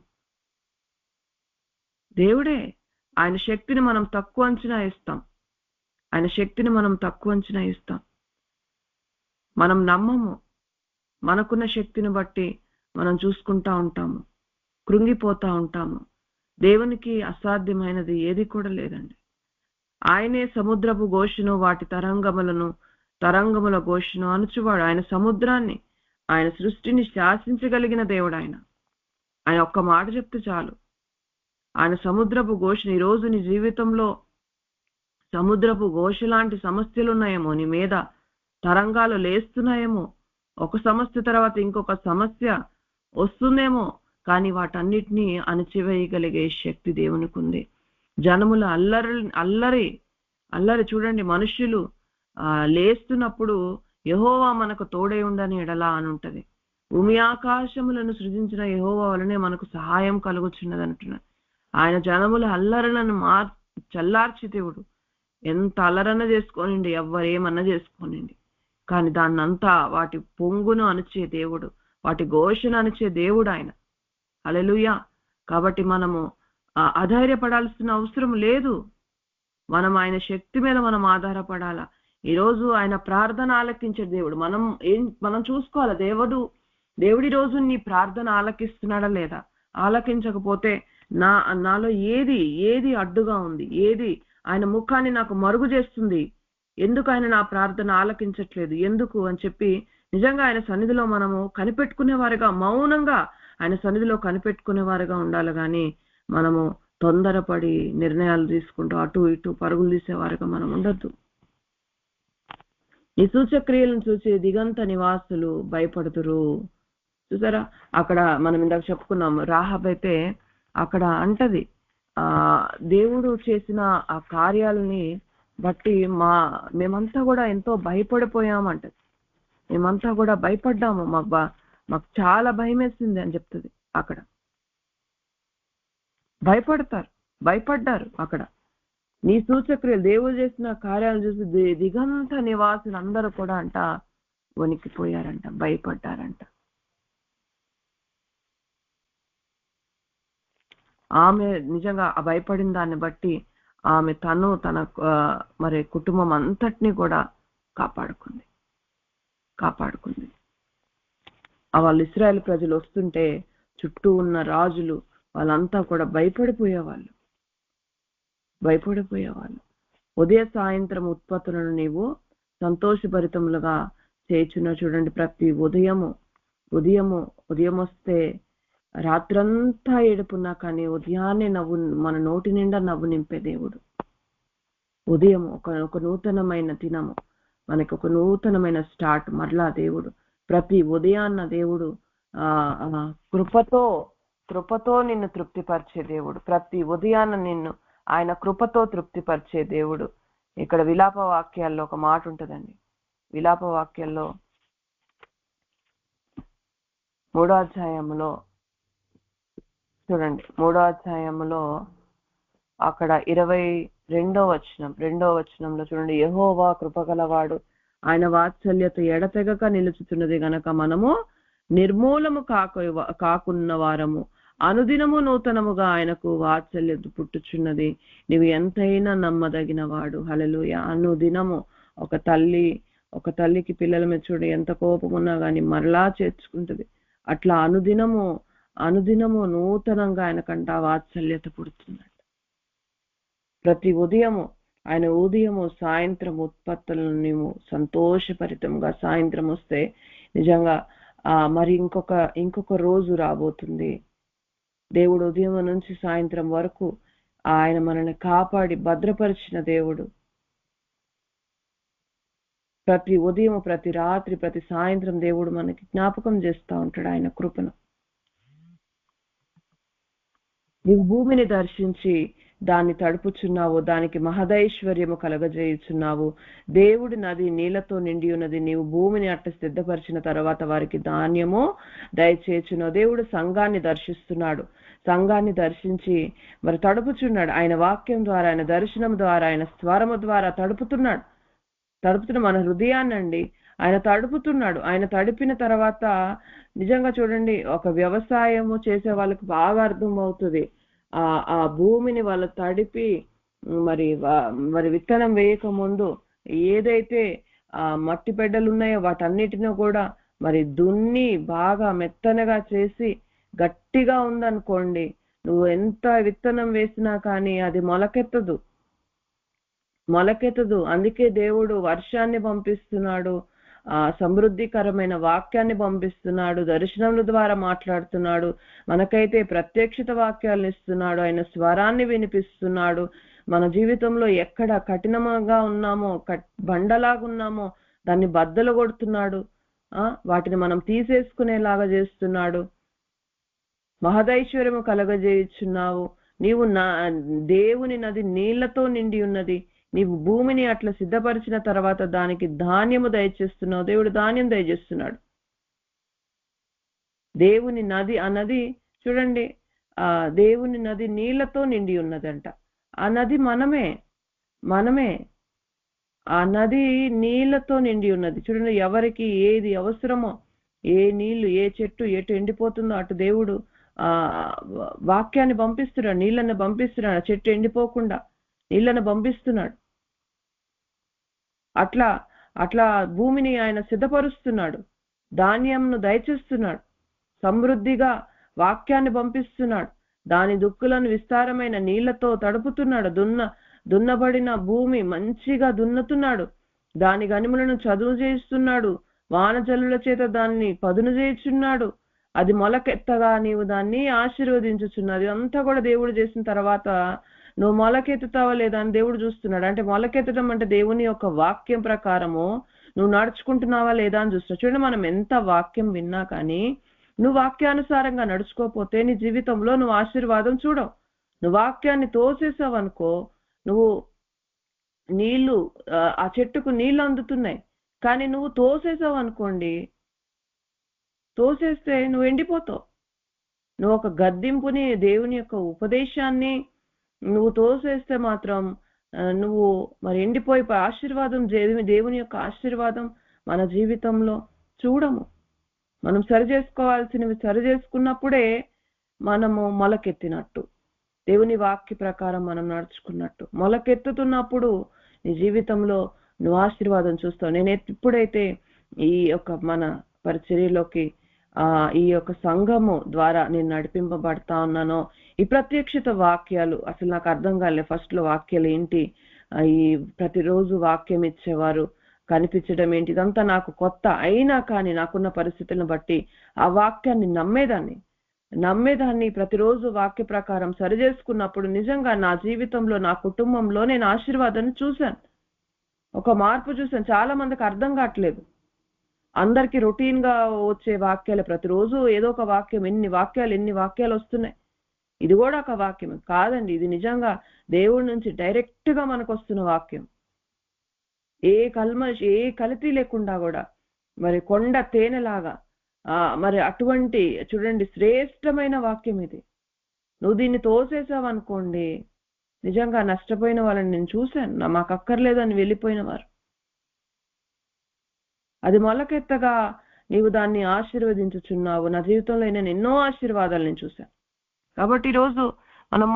దేవుడే. ఆయన శక్తిని మనం తక్కువ అంచనా ఇస్తాం. మనం నమ్మము. మనకున్న శక్తిని బట్టి మనం చూసుకుంటా ఉంటాము, కృంగిపోతా ఉంటాము. దేవునికి అసాధ్యమైనది ఏది కూడా లేదండి. ఆయనే సముద్రపు ఘోషను, వాటి తరంగముల ఘోషను అణుచువాడు. ఆయన సముద్రాన్ని, ఆయన సృష్టిని శాసించగలిగిన దేవుడు ఆయన. ఒక్క మాట చెప్తే చాలు, ఆయన సముద్రపు ఘోషను. ఈరోజు నీ జీవితంలో సముద్రపు ఘోష లాంటి సమస్యలు ఉన్నాయేమో, నీ మీద తరంగాలు లేస్తున్నాయేమో, ఒక సమస్య తర్వాత ఇంకొక సమస్య వస్తుందేమో, కానీ వాటన్నిటినీ అణచివేయగలిగే శక్తి దేవునికి ఉంది. జనముల అల్లరి చూడండి, మనుష్యులు లేస్తున్నప్పుడు యెహోవా మనకు తోడై ఉండని ఎడలా అని ఉంటది. భూమి ఆకాశములను సృజించిన యెహోవా వలనే మనకు సహాయం కలుగుచున్నది అంటున్నాడు. ఆయన జనముల అల్లరలను చల్లార్చి దేవుడు. ఎంత అల్లరన చేసుకోనండి, ఎవ్వరేమన్నా చేసుకోనండి, కానీ దాన్నంతా వాటి పొంగును అణచే దేవుడు, వాటి ఘోషను అణచే దేవుడు ఆయన. హల్లెలూయా. కాబట్టి మనము అధైర్యపడాల్సిన అవసరం లేదు. మనం ఆయన శక్తి మీద మనం ఆధారపడాలా. ఈరోజు ఆయన ప్రార్థన ఆలకించే దేవుడు. మనం చూసుకోవాలా, దేవుడి రోజు నీ ప్రార్థన ఆలకిస్తున్నాడా లేదా? ఆలకించకపోతే నాలో ఏది అడ్డుగా ఉంది, ఏది ఆయన ముఖాన్ని నాకు మరుగు చేస్తుంది, ఎందుకు ఆయన నా ప్రార్థన ఆలకించట్లేదు ఎందుకు అని చెప్పి నిజంగా ఆయన సన్నిధిలో మనము కనిపెట్టుకునేవారుగా, మౌనంగా ఆయన సన్నిధిలో కనిపెట్టుకునేవారుగా ఉండాలి. కానీ మనము తొందరపడి నిర్ణయాలు తీసుకుంటూ అటు ఇటు పరుగులు తీసేవారుగా మనం ఉండద్దు. ఈ సూచక్రియలను చూసి దిగంత నివాసులు భయపడుతురు. చూసారా, అక్కడ మనం ఇందాక చెప్పుకున్నాము, రాహాబ్ అయితే అక్కడ అంటది దేవుడు చేసిన ఆ కార్యాలని బట్టి మేమంతా కూడా ఎంతో భయపడిపోయామంటది. మేమంతా కూడా భయపడ్డాము, మాకు చాలా భయం వేసింది అని చెప్తుంది. అక్కడ భయపడ్డారు. అక్కడ నీ సూచక్రియలు దేవుడు చేసిన కార్యాలు చూసి దిగంత నివాసులు అందరూ కూడా వణికిపోయారంట, భయపడ్డారంట. ఆమె నిజంగా ఆ భయపడిన దాన్ని బట్టి ఆమె తన మరి కుటుంబం అంతటినీ కూడా కాపాడుకుంది. వాళ్ళు ఇశ్రాయేల్ ప్రజలు వస్తుంటే చుట్టూ ఉన్న రాజులు వాళ్ళంతా కూడా భయపడిపోయేవాళ్ళు. ఉదయ సాయంత్రం ఉత్పత్తులను నీవు సంతోషభరితములుగా చేయుచున్నావు. చూడండి, ప్రతి ఉదయం వస్తే రాత్రంతా ఏడుపున్నా కానీ ఉదయాన్నే మన నోటి నిండా నవ్వు నింపే దేవుడు. ఉదయం ఒక నూతనమైన దినము, మనకి ఒక నూతనమైన స్టార్ట్. మరలా దేవుడు ప్రతి ఉదయాన్న దేవుడు కృపతో నిన్ను తృప్తిపరిచే దేవుడు. ప్రతి ఉదయాన్న నిన్ను ఆయన కృపతో తృప్తిపరిచే దేవుడు. ఇక్కడ విలాప వాక్యాల్లో ఒక మాట ఉంటుందండి. విలాప వాక్యాల్లో 3వ అధ్యాయంలో చూడండి, 3వ అధ్యాయంలో అక్కడ 22వ వచనంలో చూడండి, యెహోవా కృపగలవాడు, ఆయన వాత్సల్యత ఎడతెగక నిలుచుతున్నది గనక మనము నిర్మూలము కాకున్న వారము, అనుదినము నూతనముగా ఆయనకు వాత్సల్యత పుట్టుచున్నది, నీవు ఎంతైనా నమ్మదగిన వాడు. హల్లెలూయా. అనుదినము ఒక తల్లికి పిల్లల మీద చూడు ఎంత కోపం ఉన్నా కానీ మరలా చేర్చుకుంటది. అట్లా అనుదినము నూతనంగా ఆయనకంట వాత్సల్యత పుడుతుందంట. ప్రతి ఉదయము సాయంత్రం ఉత్పత్తులను నీవు సంతోషభరితంగా, సాయంత్రం వస్తే నిజంగా మరి ఇంకొక రోజు రాబోతుంది. దేవుడు ఉదయం నుంచి సాయంత్రం వరకు ఆయన మనల్ని కాపాడి భద్రపరిచిన దేవుడు. ప్రతి ఉదయం, ప్రతి రాత్రి, ప్రతి సాయంత్రం దేవుడు మనకి జ్ఞాపకం చేస్తూ ఉంటాడు ఆయన కృపను. నీవు భూమిని దర్శించి దాన్ని తడుపుచున్నావు, దానికి మహదైశ్వర్యము కలగజేయుచున్నావు. దేవుడి నది నీళ్లతో నిండి ఉన్నది, నీవు భూమిని అట్ట సిద్ధపరిచిన తర్వాత వారికి ధాన్యము దయచేయుచున్నావు. దేవుడు సంఘాన్ని దర్శిస్తున్నాడు, సంఘాన్ని దర్శించి మరి తడుపుచున్నాడు. ఆయన వాక్యం ద్వారా, ఆయన దర్శనం ద్వారా, ఆయన స్వరము ద్వారా తడుపుతున్న మన హృదయాన్నండి ఆయన తడుపుతున్నాడు. ఆయన తడిపిన తర్వాత నిజంగా చూడండి, ఒక వ్యవసాయము చేసే వాళ్ళకి బాగా అర్థం అవుతుంది. ఆ భూమిని వాళ్ళు తడిపి మరి విత్తనం వేయక ముందు ఏదైతే మట్టి పెడ్డలు ఉన్నాయో వాటన్నిటిని కూడా మరి దున్ని బాగా మెత్తనగా చేసి గట్టిగా ఉందనుకోండి, నువ్వు ఎంత విత్తనం వేసినా కానీ అది మొలకెత్తదు. అందుకే దేవుడు వర్షాన్ని పంపిస్తున్నాడు, సమృద్ధికరమైన వాక్యాన్ని పంపిస్తున్నాడు, దర్శనముల ద్వారా మాట్లాడుతున్నాడు, మనకైతే ప్రత్యక్షత వాక్యాలను ఇస్తున్నాడు, ఆయన స్వరాన్ని వినిపిస్తున్నాడు. మన జీవితంలో ఎక్కడ కఠినంగా ఉన్నామో, బండలాగా ఉన్నామో దాన్ని బద్దలు కొడుతున్నాడు, వాటిని మనం తీసేసుకునేలాగా చేస్తున్నాడు. మహదైశ్వర్యము కలగజేయుచున్నావు, నీవు దేవుని నది నీళ్లతో నిండి ఉన్నది, నీవు భూమిని అట్లా సిద్ధపరిచిన తర్వాత దానికి ధాన్యము దయచేస్తున్నావు. దేవుడు ధాన్యం దయచేస్తున్నాడు. దేవుని నది, ఆ నది చూడండి, దేవుని నది నీళ్లతో నిండి ఉన్నదంట. ఆ నది మనమే. ఆ నది నీళ్లతో నిండి ఉన్నది. చూడండి, ఎవరికి ఏది అవసరమో, ఏ నీళ్లు, ఏ చెట్టు ఎటు ఎండిపోతుందో అటు దేవుడు వాక్యాన్ని పంపిస్తున్నాడు, నీళ్ళని పంపిస్తున్నాడు. చెట్టు ఎండిపోకుండా నీళ్ళని పంపిస్తున్నాడు. అట్లా భూమిని ఆయన సిద్ధపరుస్తున్నాడు, ధాన్యంను దయచేస్తున్నాడు, సమృద్ధిగా వాక్యాన్ని పంపిస్తున్నాడు. దాని దుక్కులను విస్తారమైన నీళ్లతో తడుపుతున్నాడు. దున్నబడిన భూమి మంచిగా దున్నుతున్నాడు. దాని గనిములను చదును చేస్తున్నాడు. వానజల్లుల చేత దాన్ని పదును చేయుచున్నాడు. అది మొలకెత్తగా నీవు దాన్ని ఆశీర్వదించుచున్నది. అంతా కూడా దేవుడు చేసిన తర్వాత నువ్వు మొలకెత్తుతావా లేదా అని దేవుడు చూస్తున్నాడు. అంటే మొలకెత్తడం అంటే దేవుని యొక్క వాక్యం ప్రకారము నువ్వు నడుచుకుంటున్నావా లేదా అని చూస్తున్నావు. చూడండి, మనం ఎంత వాక్యం విన్నా కానీ నువ్వు వాక్యానుసారంగా నడుచుకోకపోతే నీ జీవితంలో నువ్వు ఆశీర్వాదం చూడవు. నువ్వు వాక్యాన్ని తోసేసావు అనుకో, నువ్వు నీళ్లు ఆ చెట్టుకు నీళ్లు అందుతున్నాయి, కానీ నువ్వు తోసేసావు అనుకోండి, తోసేస్తే నువ్వు ఎండిపోతావు. నువ్వు ఒక గద్దింపుని, దేవుని యొక్క ఉపదేశాన్ని నువ్వు తోసేస్తే మాత్రం నువ్వు మరి ఎండిపోయి ఆశీర్వాదం, దేవుని యొక్క ఆశీర్వాదం మన జీవితంలో చూడము. మనం సరి చేసుకోవాల్సినవి సరి చేసుకున్నప్పుడే మనము మొలకెత్తినట్టు, దేవుని వాక్య ప్రకారం మనం నడుచుకున్నట్టు. మొలకెత్తుతున్నప్పుడు నీ జీవితంలో నువ్వు ఆశీర్వాదం చూస్తావు. నేను ఎప్పుడైతే ఈ యొక్క మన పరిచర్యలోకి ఈ యొక్క సంఘము ద్వారా నేను నడిపింపబడతా ఉన్నానో, ఈ ప్రత్యక్షత వాక్యాలు అసలు నాకు అర్థం కాలే. ఫస్ట్ లో వాక్యాలు ఏంటి, ఈ ప్రతిరోజు వాక్యం ఇచ్చేవారు కనిపించడం ఏంటి, ఇదంతా నాకు కొత్త. అయినా కానీ నాకున్న పరిస్థితులను బట్టి ఆ వాక్యాన్ని నమ్మేదాన్ని ప్రతిరోజు వాక్య ప్రకారం సరి చేసుకున్నప్పుడు నిజంగా నా జీవితంలో, నా కుటుంబంలో నేను ఆశీర్వాదాన్ని చూశాను, ఒక మార్పు చూశాను. చాలా మందికి అర్థం కావట్లేదు. అందరికి రొటీన్ గా వచ్చే వాక్యాలు, ప్రతిరోజు ఏదో ఒక వాక్యం, ఎన్ని వాక్యాలు వస్తున్నాయి. ఇది కూడా ఒక వాక్యం కాదండి, ఇది నిజంగా దేవుడి నుంచి డైరెక్ట్ గా మనకు వస్తున్న వాక్యం. ఏ కల్తీ లేకుండా కూడా మరి కొండ తేనెలాగా మరి అటువంటి చూడండి శ్రేష్టమైన వాక్యం ఇది. నువ్వు దీన్ని తోసేసావు అనుకోండి, నిజంగా నష్టపోయిన వాళ్ళని నేను చూశాను. మాకు అక్కర్లేదు అని వెళ్ళిపోయిన వారు. అది మొలకెత్తగా నీవు దాన్ని ఆశీర్వదించుచున్నావు. నా జీవితంలో నేను ఎన్నో ఆశీర్వాదాలు నేను చూశాను. కాబట్టి ఈరోజు మనం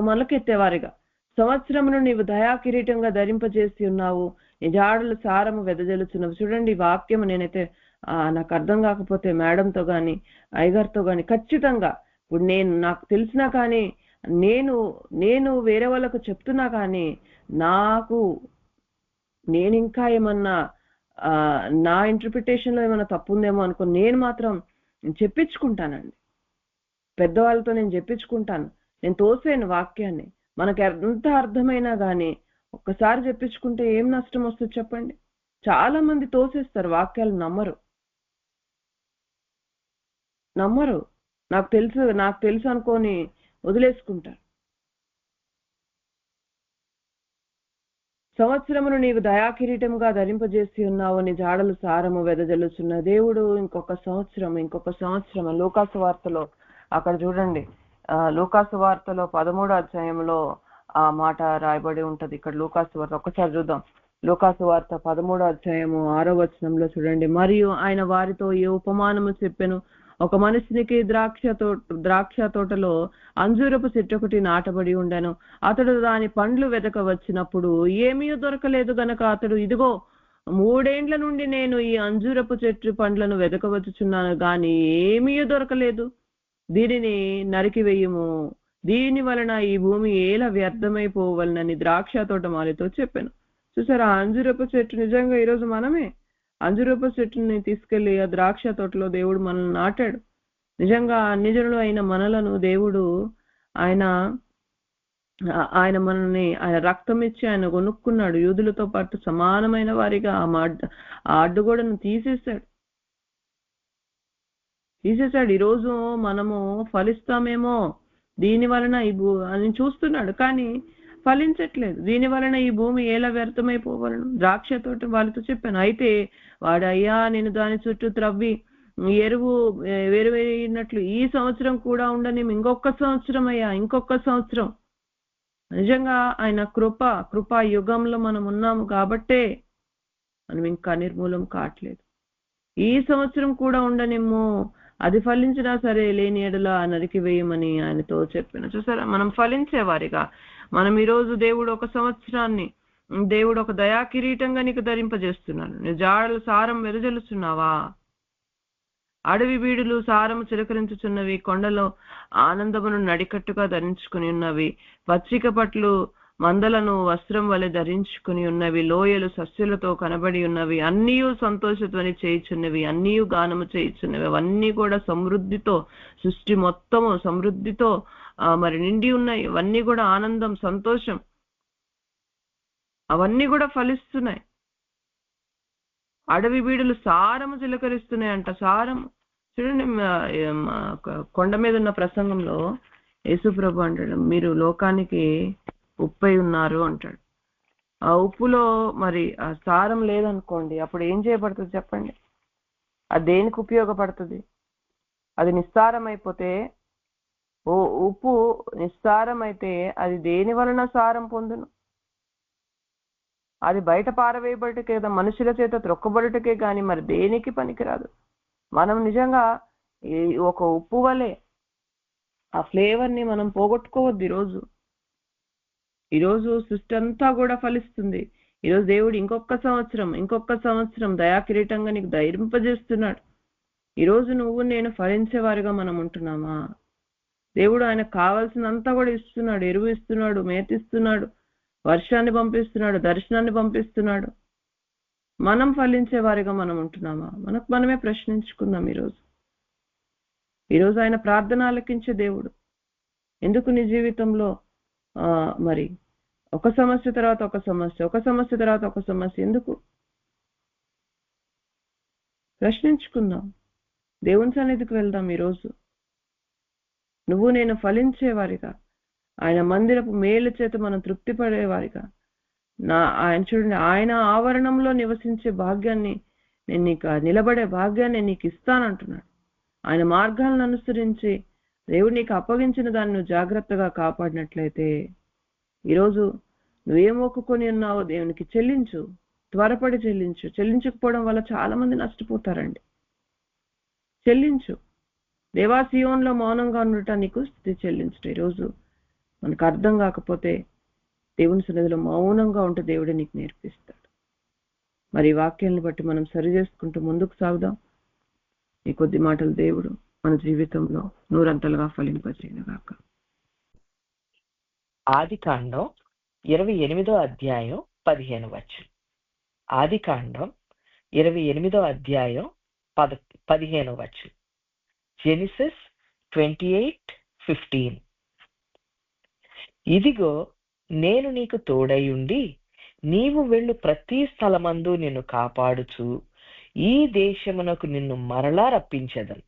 మొలకెత్తేవారిగా సంవత్సరమును నీవు దయా కిరీటంగా ధరింపజేసి ఉన్నావు. నీ జాడలు సారము వెదజల్లుచున్నావు. చూడండి, వాక్యం నేనైతే నాకు అర్థం కాకపోతే మేడంతో గాని అయ్యగారితో గాని ఖచ్చితంగా, ఇప్పుడు నాకు తెలిసినా కానీ నేను వేరే వాళ్ళకు చెప్తున్నా కానీ నేను ఇంకా ఏమన్నా నా ఇంటర్ప్రిటేషన్ లో ఏమన్నా తప్పు ఉందేమో అనుకుని నేను మాత్రం చెప్పించుకుంటానండి. పెద్దవాళ్ళతో నేను చెప్పించుకుంటాను. నేను తోసేను వాక్యాన్ని. మనకు ఎంత అర్థమైనా కానీ ఒక్కసారి చెప్పించుకుంటే ఏం నష్టం వస్తుంది చెప్పండి. చాలా మంది తోసేస్తారు, వాక్యాలు నమ్మరు. నాకు తెలుసు అనుకొని వదిలేసుకుంటారు. సంవత్సరమును నీవు దయాకిరీటంగా ధరింపజేసి ఉన్నావు. నీ జాడలు సారము వెదజల్లుచున్న దేవుడు ఇంకొక సంవత్సరం లూకాసు వార్తలో అక్కడ చూడండి, లూకాసు వార్తలో 13వ అధ్యాయంలో ఆ మాట రాయబడి ఉంటది. ఇక్కడ లూకాసు వార్త ఒక్కసారి చూద్దాం. లూకాసు వార్త 13వ అధ్యాయము 6వ వచనంలో చూడండి. మరియు ఆయన వారితో ఈ ఉపమానము చెప్పెను. ఒక మనుషునికి ద్రాక్ష తోటలో అంజూరపు చెట్టు ఒకటి నాటబడి ఉండెను. అతడు దాని పండ్లు వెదక వచ్చినప్పుడు ఏమీ దొరకలేదు గనక అతడు, ఇదిగో 3 ఏండ్ల నుండి నేను ఈ అంజూరపు చెట్టు పండ్లను వెదకవచ్చుచున్నాను, గాని ఏమీ దొరకలేదు. దీనిని నరికివేయుము, దీని వలన ఈ భూమి ఏలా వ్యర్థమైపోవలనని ద్రాక్ష తోటమాలితో చెప్పాను. చూసారా, అంజూరపు చెట్టు నిజంగా ఈరోజు మనమే అంజూరపు చెట్టుని తీసుకెళ్లి ఆ ద్రాక్ష తోటలో దేవుడు మనల్ని నాటాడు. నిజంగా అన్యజనులు అయిన మనలను దేవుడు ఆయన మనల్ని ఆయన రక్తం ఇచ్చి ఆయన కొనుక్కున్నాడు. యూదులతో పాటు సమానమైన వారిగా ఆ అడ్డుగోడను తీసేశాడు. ఈరోజు మనము ఫలిస్తామేమో దీని వలన అని చూస్తున్నాడు, కానీ ఫలించట్లేదు. దీని వలన ఈ భూమి ఎలా వ్యర్థమైపోవలను ద్రాక్ష తోట వాళ్ళతో చెప్పాను. అయితే వాడు, అయ్యా నేను దాని చుట్టూ త్రవ్వి ఎరువు వేరువేరినట్లు ఈ సంవత్సరం కూడా ఉండని, ఇంకొక సంవత్సరం. నిజంగా ఆయన కృపా యుగంలో మనం ఉన్నాము కాబట్టే మనం ఇంకా నిర్మూలం కావట్లేదు. ఈ సంవత్సరం కూడా ఉండనేమో, అది ఫలించినా సరే లేని ఎడల నరికి వేయమని ఆయనతో చెప్పాను. చూసారా, మనం ఫలించేవారిగా మనం ఈరోజు దేవుడు ఒక సంవత్సరాన్ని దేవుడు ఒక దయా కిరీటంగా నీకు ధరింపజేస్తున్నాను. నీ జాడలు సారం వెదజల్లుచున్నావా? అడవి బీడులు సారము చిలకరించుచున్నవి, కొండలో ఆనందమును నడికట్టుగా ధరించుకుని ఉన్నవి, పచ్చిక పట్లు మందలను వస్త్రం వలె ధరించుకుని ఉన్నవి, లోయలు సస్యులతో కనబడి ఉన్నవి, అన్నీయు సంతోషధ్వని చేయుచున్నవి, అన్నీయు గానము చేయుచున్నవి. అవన్నీ కూడా సమృద్ధితో, సృష్టి మొత్తము సమృద్ధితో మరి నిండి ఉన్నాయి. అవన్నీ కూడా ఆనందం, సంతోషం, అవన్నీ కూడా ఫలిస్తున్నాయి. అడవి బీడులు సారము చిలకరిస్తున్నాయి అంట. సారము చూడండి, కొండ మీద ఉన్న ప్రసంగంలో యేసుప్రభు అంటాడు, మీరు లోకానికి ఉప్పై ఉన్నారు అంటాడు. ఆ ఉప్పులో మరి ఆ సారం లేదనుకోండి, అప్పుడు ఏం చేయబడుతుంది చెప్పండి? అది దేనికి ఉపయోగపడుతుంది? అది నిస్సారం అయిపోతే, ఉప్పు నిస్సారం అయితే అది దేని వలన సారం పొందును? అది బయట పారవేయబడికే కదా, మనుషుల చేత త్రొక్కబడుటకే కానీ మరి దేనికి పనికిరాదు. మనం నిజంగా ఒక ఉప్పు వలె ఆ ఫ్లేవర్ ని మనం పోగొట్టుకోవద్దు. ఈరోజు సృష్టి అంతా కూడా ఫలిస్తుంది. ఈరోజు దేవుడు ఇంకొక సంవత్సరం దయాకిరీటంగా నీకు ధైర్యింపజేస్తున్నాడు. ఈరోజు నువ్వు నేను ఫలించేవారిగా మనం ఉంటున్నామా? దేవుడు ఆయనకు కావాల్సినంతా కూడా ఇస్తున్నాడు. ఎరువు ఇస్తున్నాడు, మేతిస్తున్నాడు, వర్షాన్ని పంపిస్తున్నాడు, దర్శనాన్ని పంపిస్తున్నాడు. మనం ఫలించే వారిగా మనం ఉంటున్నామా? మనకు మనమే ప్రశ్నించుకుందాం. ఈరోజు ఆయన ప్రార్థన ఆలకించే దేవుడు. ఎందుకు నీ జీవితంలో మరి ఒక సమస్య తర్వాత ఒక సమస్య తర్వాత ఒక సమస్య ఎందుకు? ప్రశ్నించుకుందాం. దేవుని సన్నిధికి వెళ్దాం. ఈరోజు నువ్వు నేను ఫలించేవారిగా, ఆయన మందిరపు మేలు చేత మనం తృప్తి పడేవారిగా, ఆయన చూడండి, ఆయన ఆవరణంలో నివసించే భాగ్యాన్ని నేను నీకు, నిలబడే భాగ్యాన్ని నీకు ఇస్తానంటున్నాడు. ఆయన మార్గాలను అనుసరించి దేవుడు నీకు అప్పగించిన దాన్ని నువ్వు జాగ్రత్తగా కాపాడినట్లయితే ఈరోజు నువ్వేం మొక్కుకొని ఉన్నావో దేవునికి చెల్లించు, త్వరపడి చెల్లించు. చెల్లించకపోవడం వల్ల చాలా మంది నష్టపోతారండి. చెల్లించు. దేవా సియోన్లో మౌనంగా ఉండటం నీకు స్థితి చెల్లించు. ఈరోజు మనకు అర్థం కాకపోతే దేవుని సన్నిధిలో మౌనంగా ఉంటే దేవుడే నీకు నేర్పిస్తాడు. మరి ఈ వాక్యాలను బట్టి మనం సరి చేసుకుంటూ ముందుకు సాగుదాం. ఈ కొద్ది మాటలు దేవుడు మన జీవితంలో నూరంతలుగా ఫలింపజేయనుగాక. ఆదికాండం 28వ అధ్యాయం 15వ వచనం. ఆదికాండం 28వ అధ్యాయం 15వ వచనం. జెనిసిస్ 28:15. ఇదిగో నేను నీకు తోడైయుండి నీవు వెళ్ళు ప్రతి స్థలమందు నిన్ను కాపాడుచు ఈ దేశమునకు నిన్ను మరలా రప్పించెదను.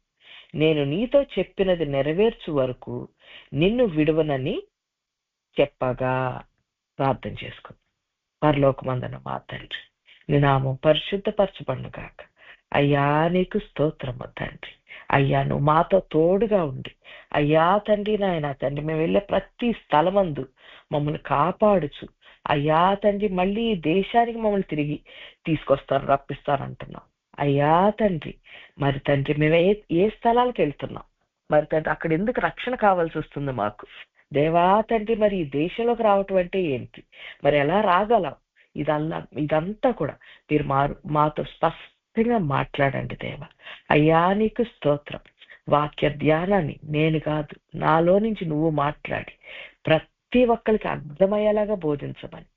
నేను నీతో చెప్పినది నెరవేర్చు వరకు నిన్ను విడువనని చెప్పగా. ప్రార్థన చేసుకుందాం. పరలోకమందున్న మా తండ్రి, నీ నామం పరిశుద్ధపరచబడును గాక. అయ్యా నీకు స్తోత్రము తండ్రి. అయ్యా నువ్వు మాతో తోడుగా ఉండి, అయ్యా తండ్రి నాయన తండ్రి, మేము వెళ్ళే ప్రతి స్థలమందు మమ్మల్ని కాపాడుచు, అయ్యా తండ్రి మళ్ళీ ఈ దేశానికి మమ్మల్ని తిరిగి తీసుకొస్తారు, రప్పిస్తారంటున్నాం. అయ్యా తండ్రి, మరి తండ్రి మేము ఏ స్థలాలకు వెళ్తున్నాం, మరి తండ్రి అక్కడ ఎందుకు రక్షణ కావాల్సి వస్తుంది మాకు? దేవా తండ్రి, మరి ఈ దేశంలోకి రావటం అంటే ఏంటి, మరి ఎలా రాగలం? ఇదంతా కూడా మీరు మాతో స్పష్టంగా మాట్లాడండి దేవా. అయ్యా నీకు స్తోత్రం. వాక్య ధ్యానాన్ని నేను కాదు, నాలో నుంచి నువ్వు మాట్లాడి ప్రతి ఒక్కరికి అర్థమయ్యేలాగా బోధించమని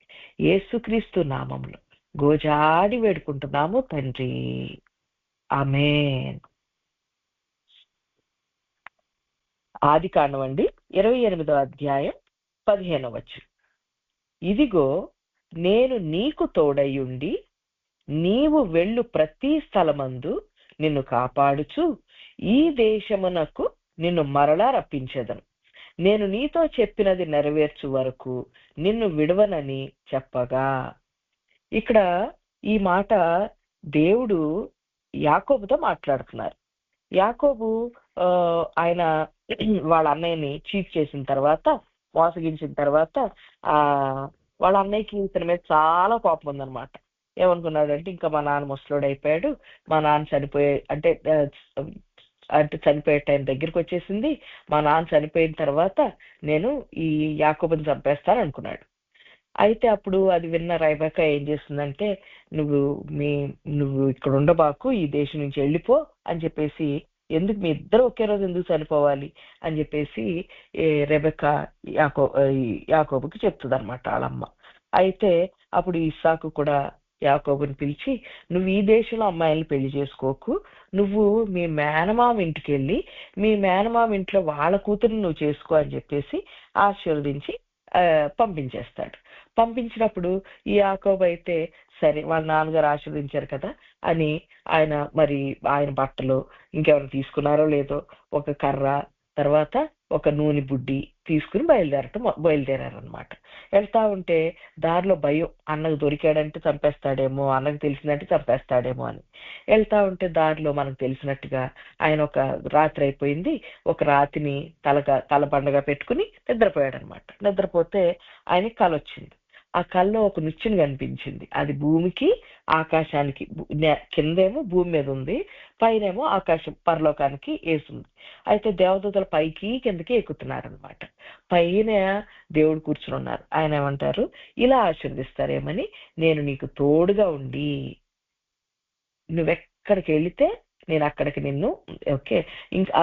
యేసుక్రీస్తు నామంలో గోజాడి వేడుకుంటున్నాము తండ్రి. ఆమేన్. ఆదికాండం 28వ అధ్యాయం 15వ వచనం. ఇదిగో నేను నీకు తోడైయుండి నీవు వెళ్ళు ప్రతి స్థలమందు నిన్ను కాపాడుచు ఈ దేశమునకు నిన్ను మరలా రప్పించెదను. నేను నీతో చెప్పినది నెరవేర్చు వరకు నిన్ను విడవనని చెప్పగా. ఇక్కడ ఈ మాట దేవుడు యాకోబుతో మాట్లాడుతున్నారు. యాకోబు ఆయన వాళ్ళ అన్నయ్యని చీట్ చేసిన తర్వాత, మోసగించిన తర్వాత వాళ్ళ అన్నయ్యకి ఇతని మీద చాలా కోపం ఉందన్నమాట. ఏమనుకున్నాడంటే, ఇంకా మా నాన్న ముసలోడు అయిపోయాడు, మా నాన్న చనిపోయే టైం దగ్గరికి వచ్చేసింది, మా నాన్న చనిపోయిన తర్వాత నేను ఈ యాకోబుని చంపేస్తాను అనుకున్నాడు. అయితే అప్పుడు అది విన్న రైబెకా ఏం చేస్తుందంటే, నువ్వు ఇక్కడ ఉండబాకు, ఈ దేశం నుంచి వెళ్ళిపో అని చెప్పేసి ఎందుకు మీ ఇద్దరు ఒకే రోజు ఎందుకు చనిపోవాలి అని చెప్పేసి రెబెక్కా యాకోబుకి చెప్తుంది అనమాట వాళ్ళమ్మ. అయితే అప్పుడు ఇస్సాకు కూడా యాకోబుని పిలిచి, నువ్వు ఈ దేశంలో అమ్మాయిల్ని పెళ్లి చేసుకోకు, నువ్వు మీ మేనమామ ఇంటికి వెళ్ళి మీ మేనమామ ఇంట్లో వాళ్ళ కూతురుని నువ్వు చేసుకో అని చెప్పేసి ఆశీర్వదించి పంపించేస్తాడు. పంపించినప్పుడు ఈ యాకోబు అయితే సరే వాళ్ళ నాన్నగారు ఆశీర్వదించారు కదా అని ఆయన బట్టలు ఇంకెవరు తీసుకున్నారో లేదో ఒక కర్ర, తర్వాత ఒక నూనె బుడ్డి తీసుకుని బయలుదేరారనమాట. వెళ్తా ఉంటే దారిలో భయం, అన్నకు దొరికాడంటే చంపేస్తాడేమో, అన్నకు తెలిసిందంటే చంపేస్తాడేమో అని. వెళ్తా ఉంటే దారిలో మనకు తెలిసినట్టుగా ఆయన ఒక రాత్రి అయిపోయింది, ఒక రాతిని తల పండగ పెట్టుకుని నిద్రపోయాడు అనమాట. నిద్రపోతే ఆయనకి కల వచ్చింది. ఆ కల్లో ఒక నిచ్చెన కనిపించింది. అది భూమికి ఆకాశానికి, కిందేమో భూమి మీద ఉంది, పైనేమో ఆకాశం పరలోకానికి వేసింది. అయితే దేవదూతలు పైకి కిందకి ఎక్కుతున్నారనమాట. పైన దేవుడు కూర్చుని ఉన్నారు. ఆయన ఏమంటారు, ఇలా ఆశీర్దిస్తారేమని, నేను నీకు తోడుగా ఉండి నువ్వెక్కడికి వెళితే నేను అక్కడికి నిన్ను ఓకే ఇంకా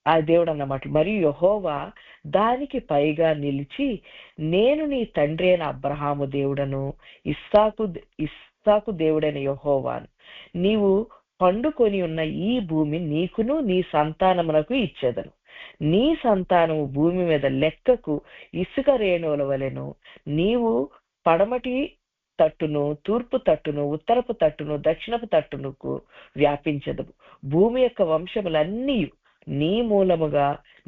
ఆ దేవుడు అన్నమాట. మరియు యెహోవా దానికి పైగా నిలిచి, నేను నీ తండ్రి అయిన అబ్రహాము దేవుడను, ఇస్సాకు దేవుడైన యెహోవాను, నీవు పండుకొని ఉన్న ఈ భూమి నీకును నీ సంతానమునకు ఇచ్చేదను. నీ సంతానము భూమి మీద లెక్కకు ఇసుక రేణువుల వలెను. నీవు పడమటి తట్టును, తూర్పు తట్టును, ఉత్తరపు తట్టును, దక్షిణపు తట్టునుకు వ్యాపించదు. భూమి యొక్క వంశములన్నీ నీ మూలముగా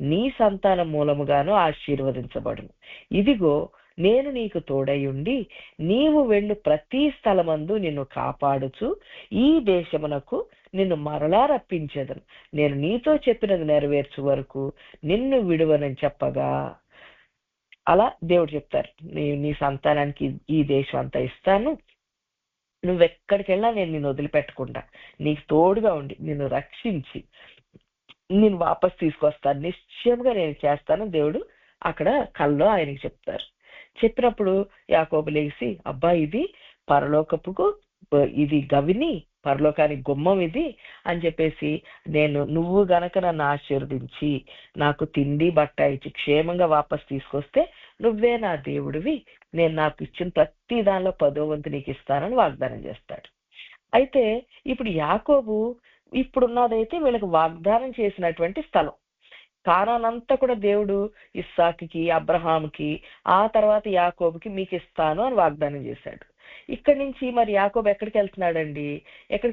నీ సంతానం మూలముగాను ఆశీర్వదించబడును. ఇదిగో నేను నీకు తోడయుండి నీవు వెళ్ళు ప్రతి స్థలమందు నిన్ను కాపాడుచు ఈ దేశమునకు నిన్ను మరలా రప్పించేదను. నేను నీతో చెప్పినది నెరవేర్చు వరకు నిన్ను విడువనని చెప్పగా, అలా దేవుడు చెప్తారు, నీ సంతానానికి ఈ దేశం అంతా ఇస్తాను, నువ్వెక్కడికి వెళ్ళినా నేను నిన్ను వదిలిపెట్టకుండా నీకు తోడుగా ఉండి నిన్ను రక్షించి నేను వాపస్ తీసుకొస్తాను, నిశ్చయంగా నేను చేస్తాను దేవుడు అక్కడ కల్లో ఆయనకి చెప్తారు. చెప్పినప్పుడు యాకోబు లేచి, అబ్బా ఇది పరలోకపుకు ఇది గవిని, పరలోకానికి గుమ్మం ఇది అని చెప్పేసి, నువ్వు గనక నన్ను ఆశీర్వదించి నాకు తిండి బట్ట ఇచ్చి క్షేమంగా వాపస్ తీసుకొస్తే నువ్వే నా దేవుడివి, నేను నాకు ఇచ్చిన ప్రతి దానిలో 10వ వంతు నీకు ఇస్తానని వాగ్దానం చేస్తాడు. అయితే ఇప్పుడు యాకోబు ఇప్పుడున్నదైతే వీళ్ళకి వాగ్దానం చేసినటువంటి స్థలం కానానంతా కూడా దేవుడు ఇస్సాకుకి, అబ్రహాముకి, ఆ తర్వాత యాకోబుకి మీకు ఇస్తాను అని వాగ్దానం చేశాడు. ఇక్కడి నుంచి మరి యాకోబు ఎక్కడికి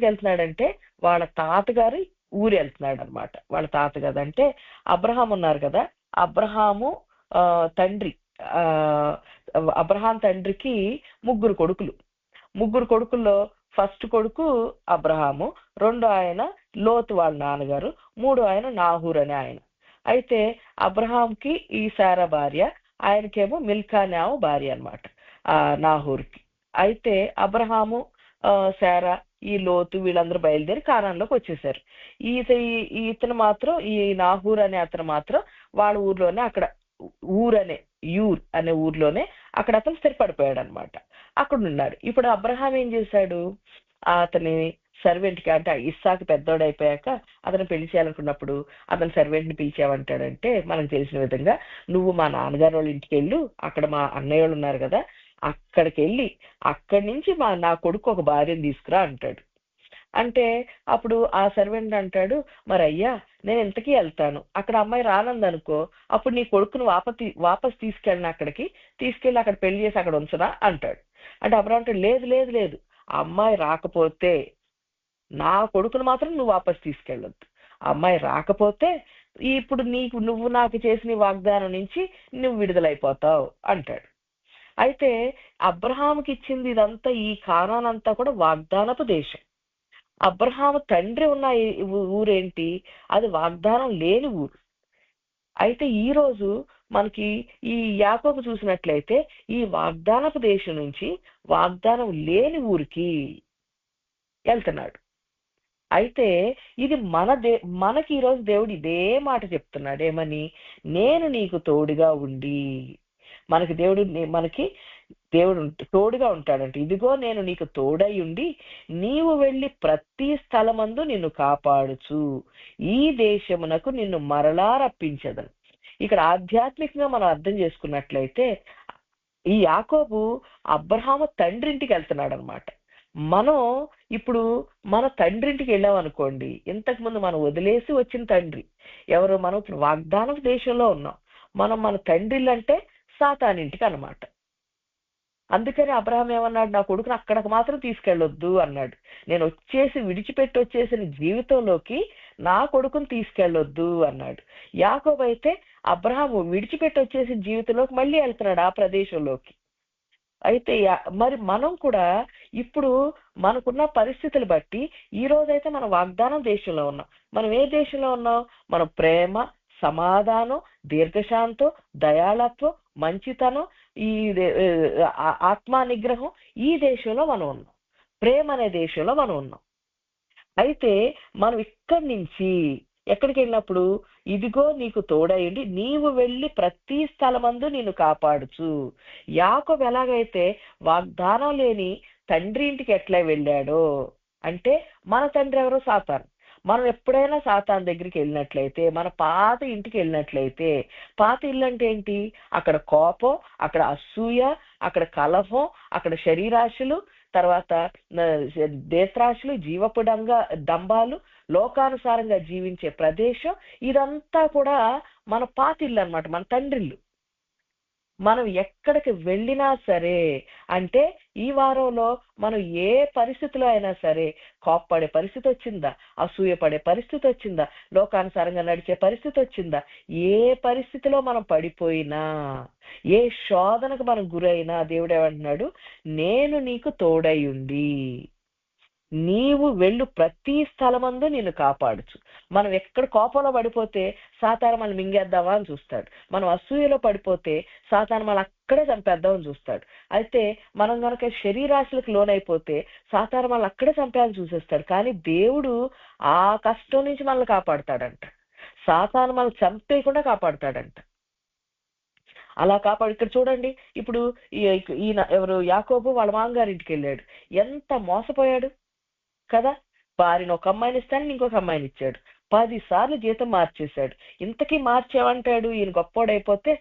వెళ్తున్నాడంటే వాళ్ళ తాతగారి ఊరు వెళ్తున్నాడు అనమాట. వాళ్ళ తాతగారు అంటే అబ్రహాం ఉన్నారు కదా, అబ్రహాము తండ్రి అబ్రహాం తండ్రికి 3 కొడుకులు. 3 కొడుకుల్లో ఫస్ట్ కొడుకు అబ్రహాము, 2 ఆయన లోతు వాళ్ళ నాన్నగారు, 3 ఆయన నాహూర్ అనే ఆయన. అయితే అబ్రహాంకి ఈ సారా భార్య, ఆయనకేమో మిల్కా అనే భార్య అనమాట నాహూర్కి. అయితే అబ్రహాము, సారా, ఈ లోతు వీళ్ళందరూ బయలుదేరి కానాన్లోకి వచ్చేసారు. ఇతను మాత్రం, ఈ నాహూర్ అనే అతను మాత్రం వాళ్ళ ఊర్లోనే, అక్కడ యూర్ అనే ఊర్లోనే అక్కడ అతను స్థిరపడిపోయాడు అనమాట. అక్కడ ఉన్నాడు. ఇప్పుడు అబ్రహాం ఏం చేశాడు, అతని సర్వెంట్కి, అంటే ఇస్సాకు పెద్దోడు అయిపోయాక అతను పెళ్లి చేయాలనుకున్నప్పుడు అతని సర్వెంట్ని పిలిచావంటాడంటే మనకు తెలిసిన విధంగా, నువ్వు మా నాన్నగారు వాళ్ళ ఇంటికి వెళ్ళు, అక్కడ మా అన్నయ్య వాళ్ళు ఉన్నారు కదా, అక్కడికి వెళ్ళి అక్కడి నుంచి నా కొడుకు ఒక భార్యను తీసుకురా అంటాడు. అంటే అప్పుడు ఆ సర్వెంట్ అంటాడు, మరి అయ్యా నేను ఇంతకీ వెళ్తాను, అక్కడ అమ్మాయి రానందనుకో, అప్పుడు నీ కొడుకును వాపస్ తీసుకెళ్ళిన అక్కడికి తీసుకెళ్ళి అక్కడ పెళ్లి చేసి అక్కడ ఉంచరా అంటాడు. అంటే అబ్రహాం అంటాడు, లేదు లేదు లేదు, అమ్మాయి రాకపోతే నా కొడుకును మాత్రం నువ్వు వాపస్ తీసుకెళ్ళొద్దు, అమ్మాయి రాకపోతే ఇప్పుడు నువ్వు నాకు చేసిన వాగ్దానం నుంచి నువ్వు విడుదలైపోతావు అంటాడు. అయితే అబ్రహాంకి ఇచ్చింది ఇదంతా, ఈ కానాన్ అంతా కూడా వాగ్దానపు దేశం. అబ్రహాము తండ్రి ఉన్న ఊరేంటి, అది వాగ్దానం లేని ఊరు. అయితే ఈ రోజు మనకి ఈ యాకోబు చూసినట్లయితే ఈ వాగ్దానపు దేశం నుంచి వాగ్దానం లేని ఊరికి వెళ్తున్నాడు. అయితే ఇది మనకి ఈరోజు దేవుడు ఇదే మాట చెప్తున్నాడు, ఏమని, నేను నీకు తోడుగా ఉండి. మనకి దేవుడు దేవుడు తోడుగా ఉంటాడంట. ఇదిగో నేను నీకు తోడై ఉండి నీవు వెళ్ళి ప్రతి స్థలమందు నిన్ను కాపాడుచు ఈ దేశమునకు నిన్ను మరలా రప్పించదను. ఇక్కడ ఆధ్యాత్మికంగా మనం అర్థం చేసుకున్నట్లయితే ఈ యాకోబు అబ్రహాము తండ్రింటికి వెళ్తున్నాడు అనమాట. మనం ఇప్పుడు మన తండ్రింటికి వెళ్ళాం అనుకోండి, ఇంతకు ముందు మనం వదిలేసి వచ్చిన తండ్రి ఎవరు? మనం ఇప్పుడు వాగ్దానం దేశంలో ఉన్నాం. మనం మన తండ్రిలు అంటే సాతానింటికి అనమాట. అందుకని అబ్రహాం ఏమన్నాడు? నా కొడుకుని అక్కడికి మాత్రం తీసుకెళ్ళొద్దు అన్నాడు. నేను విడిచిపెట్టి వచ్చేసిన జీవితంలోకి నా కొడుకుని తీసుకెళ్ళొద్దు అన్నాడు. యాకోబు అయితే అబ్రహాము విడిచిపెట్టి వచ్చేసిన జీవితంలోకి మళ్ళీ వెళ్తున్నాడు ఆ ప్రదేశంలోకి. అయితే మరి మనం కూడా ఇప్పుడు మనకున్న పరిస్థితులు బట్టి ఈ రోజైతే మనం వాగ్దానం దేశంలో ఉన్నాం. మనం ఏ దేశంలో ఉన్నాం? మనం ప్రేమ, సమాధానం, దీర్ఘశాంతం, దయాళత్వం, మంచితనం, ఈ ఆత్మ నిగ్రహం, ఈ దేశంలో మనం ఉన్నాం. ప్రేమ అనే దేశంలో మనం ఉన్నాం. అయితే మనం ఇక్కడి నుంచి ఎక్కడికి వెళ్ళినప్పుడు ఇదిగో నీకు తోడైండి నీవు వెళ్ళి ప్రతి స్థలమందు నిన్ను కాపాడుచు. యాకోబు ఎలాగైతే వాగ్దానం లేని తండ్రి ఇంటికి ఎట్లా వెళ్ళాడో, అంటే మన తండ్రి ఎవరో? సాతాను. మనం ఎప్పుడైనా సాతాన్ దగ్గరికి వెళ్ళినట్లయితే, మన పాత ఇంటికి వెళ్ళినట్లయితే, పాత ఇల్లు అంటే ఏంటి? అక్కడ కోపం, అక్కడ అసూయ, అక్కడ కలహం, అక్కడ శరీరాశులు, తర్వాత దేశరాశులు, జీవపు డంబాలు, లోకానుసారంగా జీవించే ప్రదేశం, ఇదంతా కూడా మన పాతిల్లు అన్నమాట, మన తండ్రిల్లు. మనం ఎక్కడికి వెళ్ళినా సరే, అంటే ఈ వారంలో మనం ఏ పరిస్థితిలో అయినా సరే, కోప్పడే పరిస్థితి వచ్చిందా, అసూయపడే పరిస్థితి వచ్చిందా, లోకానుసారంగా నడిచే పరిస్థితి వచ్చిందా, ఏ పరిస్థితిలో మనం పడిపోయినా, ఏ శోధనకు మనం గురైనా, దేవుడు ఏమంటున్నాడు? నేను నీకు తోడై ఉండి నీవు వెళ్ళు ప్రతి స్థలమందు నిన్ను కాపాడుచు. మనం ఎక్కడ కోపంలో పడిపోతే సాతాను మనం మింగేద్దామా అని చూస్తాడు. మనం అసూయలో పడిపోతే సాతాను మనం అక్కడే చంపేద్దామని చూస్తాడు. అయితే మనం కనుక శరీరాశులకు లోనైపోతే సాతాను మనం అక్కడే చంపేయాలని చూసేస్తాడు. కానీ దేవుడు ఆ కష్టం నుంచి మనల్ని కాపాడుతాడంట. సాతాను మనం చంపేయకుండా కాపాడుతాడంట. అలా కాపాడు. ఇక్కడ చూడండి, ఇప్పుడు ఈయన ఎవరు? యాకోబు వాళ్ళ మామగారింటికి వెళ్ళాడు. ఎంత మోసపోయాడు కదా! భార్యను ఒక అమ్మాయిని ఇస్తాను, ఇంకొక అమ్మాయిని ఇచ్చాడు. 10 సార్లు జీతం మార్చేశాడు. ఇంతకీ మార్చేమంటాడు? ఈయన గొప్పోడైపోతే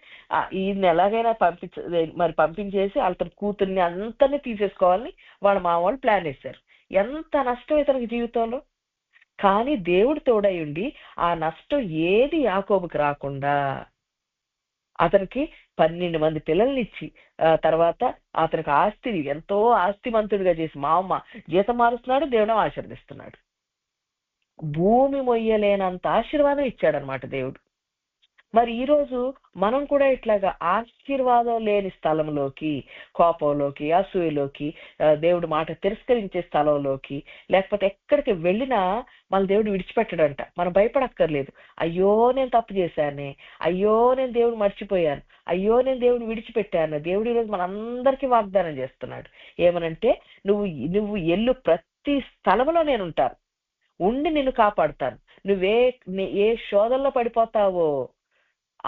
ఈయన ఎలాగైనా పంపించేసి అతని కూతుర్ని అంతని తీసేసుకోవాలని వాళ్ళ మామ వాళ్ళు ప్లాన్ వేశారు. ఎంత నష్టం ఇతనికి జీవితంలో. కానీ దేవుడు తోడై ఉండి ఆ నష్టం ఏది యాకోబుకి రాకుండా అతనికి 12 మంది పిల్లల్ని ఇచ్చి, తర్వాత అతనికి ఆస్తిని ఎంతో ఆస్తిమంతుడిగా చేసి, మా అమ్మ జీతం మారుస్తున్నాడు, దేవుడు ఆశీర్వదిస్తున్నాడు. భూమి మొయ్యలేనంత ఆశీర్వాదం ఇచ్చాడనమాట దేవుడు. మరి ఈ రోజు మనం కూడా ఇట్లాగా ఆశీర్వాదం లేని స్థలంలోకి, కోపంలోకి, అసూయలోకి, దేవుడు మాట తిరస్కరించే స్థలంలోకి, లేకపోతే ఎక్కడికి వెళ్ళినా మన దేవుడు విడిచిపెట్టడంట. మనం భయపడక్కర్లేదు. అయ్యో నేను తప్పు చేశానే, అయ్యో నేను దేవుడు మర్చిపోయాను, అయ్యో నేను దేవుడు విడిచిపెట్టాను. దేవుడు ఈరోజు మనందరికీ వాగ్దానం చేస్తున్నాడు. ఏమనంటే, నువ్వు ఎల్లు ప్రతి స్థలంలో నేను ఉంటాను, ఉండి నిన్ను కాపాడుతాను. ఏ శోధనలో పడిపోతావో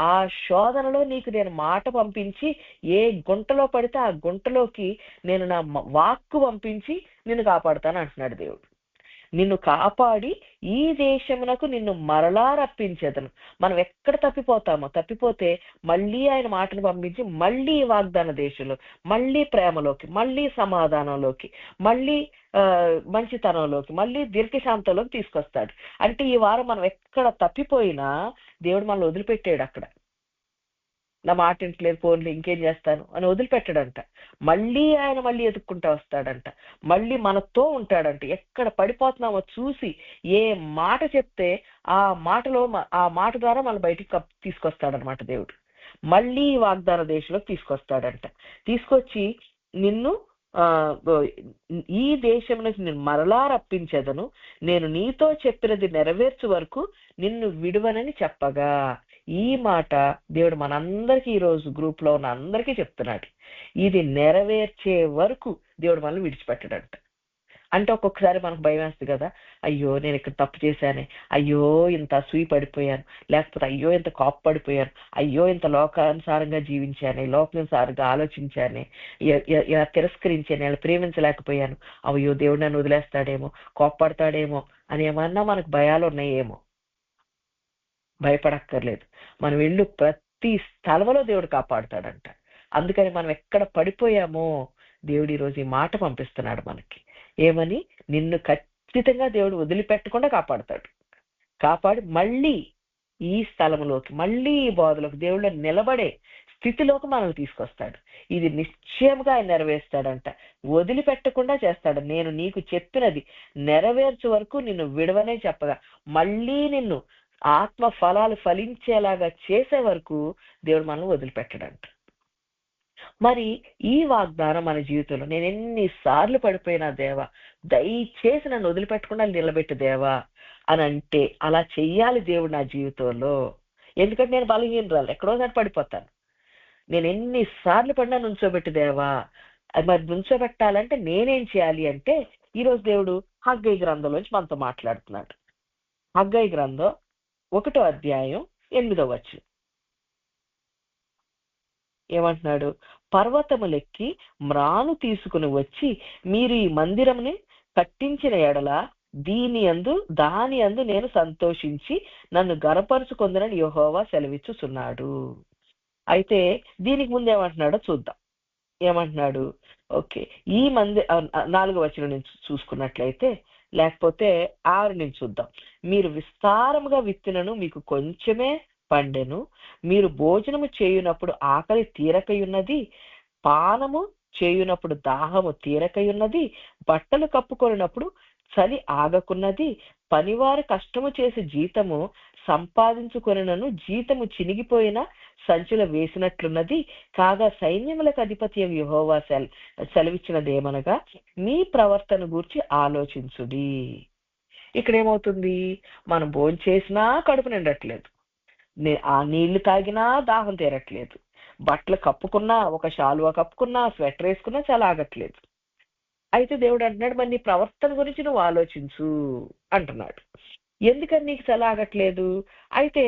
ఆ శోధనలో నీకు నేను మాట పంపించి, ఏ గుంటలో పడితే ఆ గుంటలోకి నేను నా వాక్కు పంపించి నిన్ను కాపాడుతాను అంటున్నాడు దేవుడు. నిన్ను కాపాడి ఈ దేశమునకు నిన్ను మరలా రప్పించేదను. మనం ఎక్కడ తప్పిపోతే మళ్ళీ ఆయన మాటను పంపించి మళ్ళీ వాగ్దాన దేశంలో, మళ్ళీ ప్రేమలోకి, మళ్ళీ సమాధానంలోకి, మళ్ళీ మంచితనంలోకి, మళ్ళీ దీర్ఘశాంతంలోకి తీసుకొస్తాడు. అంటే ఈ వారం మనం ఎక్కడ తప్పిపోయినా దేవుడు మనల్ని వదిలిపెట్టాడు. అక్కడ నా మాట ఇంటలేదు, ఫోన్లు ఇంకేం చేస్తాను అని వదిలిపెట్టాడంట. మళ్ళీ ఎదుక్కుంటా వస్తాడంట, మళ్ళీ మనతో ఉంటాడంట. ఎక్కడ పడిపోతున్నామో చూసి ఏ మాట చెప్తే ఆ మాట ద్వారా మన బయటికి తీసుకొస్తాడనమాట దేవుడు. మళ్ళీ వాగ్దాన దేశంలోకి తీసుకొస్తాడంట. తీసుకొచ్చి నిన్ను ఈ దేశంలోకి నేను మరలా రప్పించేదను, నేను నీతో చెప్పినది నెరవేర్చు వరకు నిన్ను విడువనని చెప్పగా. ఈ మాట దేవుడు మనందరికీ ఈరోజు గ్రూప్ లో ఉన్న అందరికీ చెప్తున్నాడు. ఇది నెరవేర్చే వరకు దేవుడు మనల్ని విడిచిపెట్టడంట. అంటే ఒక్కొక్కసారి మనకు భయం వేస్తుంది కదా, అయ్యో నేను ఇక్కడ తప్పు చేశానే, అయ్యో ఇంత అసూయ పడిపోయాను, లేకపోతే అయ్యో ఇంత కోప పడిపోయాను, అయ్యో ఇంత లోకానుసారంగా జీవించానే, లోకానుసారంగా ఆలోచించానే, ఇలా తిరస్కరించాను, ఇలా ప్రేమించలేకపోయాను, అయ్యో దేవుడు నన్ను వదిలేస్తాడేమో, కోప్పడతాడేమో అని ఏమన్నా మనకు భయాలు ఉన్నాయేమో. భయపడక్కర్లేదు. మనం వెళ్ళు ప్రతి స్థలంలో దేవుడు కాపాడుతాడంట. అందుకని మనం ఎక్కడ పడిపోయామో దేవుడు ఈరోజు ఈ మాట పంపిస్తున్నాడు మనకి. ఏమని? నిన్ను ఖచ్చితంగా దేవుడు వదిలిపెట్టకుండా కాపాడుతాడు. కాపాడి మళ్ళీ ఈ స్థలంలోకి, మళ్ళీ ఈ బోధలోకి, దేవుళ్ళ నిలబడే స్థితిలోకి మనల్ని తీసుకొస్తాడు. ఇది నిశ్చయంగా ఆయన నెరవేర్స్తాడంట. వదిలిపెట్టకుండా చేస్తాడు. నేను నీకు చెప్పినది నెరవేర్చే వరకు నిన్ను విడవనే చెప్పగా, మళ్ళీ నిన్ను ఆత్మ ఫలాలు ఫలించేలాగా చేసే వరకు దేవుడు మనల్ని వదిలిపెట్టడంట. మరి ఈ వాగ్దానం మన జీవితంలో, నేను ఎన్నిసార్లు పడిపోయినా దేవా, దయచేసి నన్ను వదిలిపెట్టకుండా నిలబెట్టు దేవా అని అంటే, అలా చెయ్యాలి దేవుడు నా జీవితంలో. ఎందుకంటే నేను బలహీనరాలు, ఎక్కడోసారి పడిపోతాను. నేను ఎన్నిసార్లు పడినా నుంచోబెట్టు దేవా. మరి నుంచోబెట్టాలంటే నేనేం చేయాలి అంటే, ఈరోజు దేవుడు హగ్గయి గ్రంథంలోంచి మనతో మాట్లాడుతున్నాడు. హగ్గయి గ్రంథం 1వ అధ్యాయం 8వ వచనం ఏమంటున్నాడు? పర్వతములెక్కి మ్రాను తీసుకుని వచ్చి మీరు ఈ మందిరముని కట్టించిన ఎడల దాని యందు నేను సంతోషించి నన్ను గనపరుచుకొందునని యెహోవా సెలవిచ్చుచున్నాడు. అయితే దీనికి ముందు ఏమంటున్నాడో చూద్దాం. ఏమంటున్నాడు? ఓకే, ఈ 4వ వచనం నుంచి చూసుకున్నట్లయితే, లేకపోతే 6 నుంచి చూద్దాం. మీరు విస్తారముగా విత్తినను మీకు కొంచెమే పండెను, మీరు భోజనము చేయునప్పుడు ఆకలి తీరకయున్నది, పానము చేయునప్పుడు దాహము తీరకయున్నది, బట్టలు కప్పుకొనినప్పుడు చలి ఆగకున్నది, పనివారు కష్టము చేసి జీతము సంపాదించుకొనినను జీతము చినిగిపోయిన సంచుల వేసినట్లున్నది. కాగా సైన్యములకు అధిపతి యెహోవా సెలవిచ్చినదేమనగా, మీ ప్రవర్తన గూర్చి ఆలోచించుడి. ఇక్కడ ఏమవుతుంది? మనం భోంచేసినా కడుపు నిండట్లేదు, ఆ నీళ్లు తాగినా దాహం తీరట్లేదు, బట్టలు కప్పుకున్నా, ఒక శాలువా కప్పుకున్నా, స్వెటర్ వేసుకున్నా చాలా ఆగట్లేదు. అయితే దేవుడు అంటున్నాడు, మరి నీ ప్రవర్తన గురించి నువ్వు ఆలోచించు అంటున్నాడు. ఎందుకని నీకు చలి ఆగట్లేదు? అయితే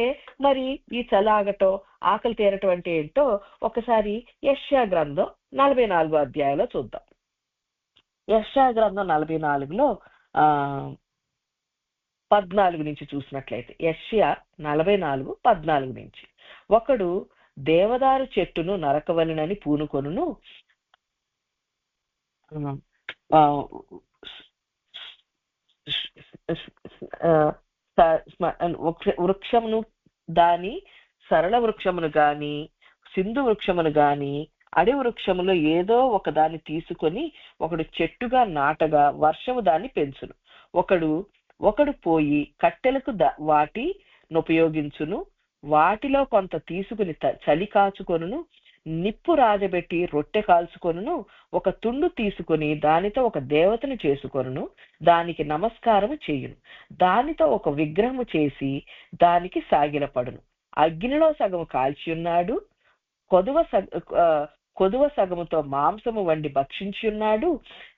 మరి ఈ చలి ఆగటం, ఆకలి తీరటం అంటే ఏంటో ఒకసారి యెషయా గ్రంథం 44వ అధ్యాయంలో చూద్దాం. యెషయా గ్రంథం 44లో 14 నుంచి చూసినట్లయితే, యెషయా 44:14 నుంచి, ఒకడు దేవదారు చెట్టును నరకవలెనని పూనుకొనును, వృక్షమును, దాని సరళ వృక్షమును గాని, సింధు వృక్షమును గాని, అడవి వృక్షములో ఏదో ఒక దాన్ని తీసుకొని ఒకడు చెట్టుగా నాటగా వర్షము దాన్ని పెంచును. ఒకడు పోయి కట్టెలకు వాటిని ఉపయోగించును, వాటిలో కొంత తీసుకుని చలి కాచుకొనును, నిప్పు రాజబెట్టి రొట్టె కాల్చుకొనును, ఒక తుండు తీసుకుని దానితో ఒక దేవతను చేసుకొనును, దానికి నమస్కారము చేయును, దానితో ఒక విగ్రహము చేసి దానికి సాగిలపడును. అగ్నిలో సగము కాల్చి ఉన్నాడు, కొదువ సగముతో మాంసము వండి భక్షించి ఉన్నాడు.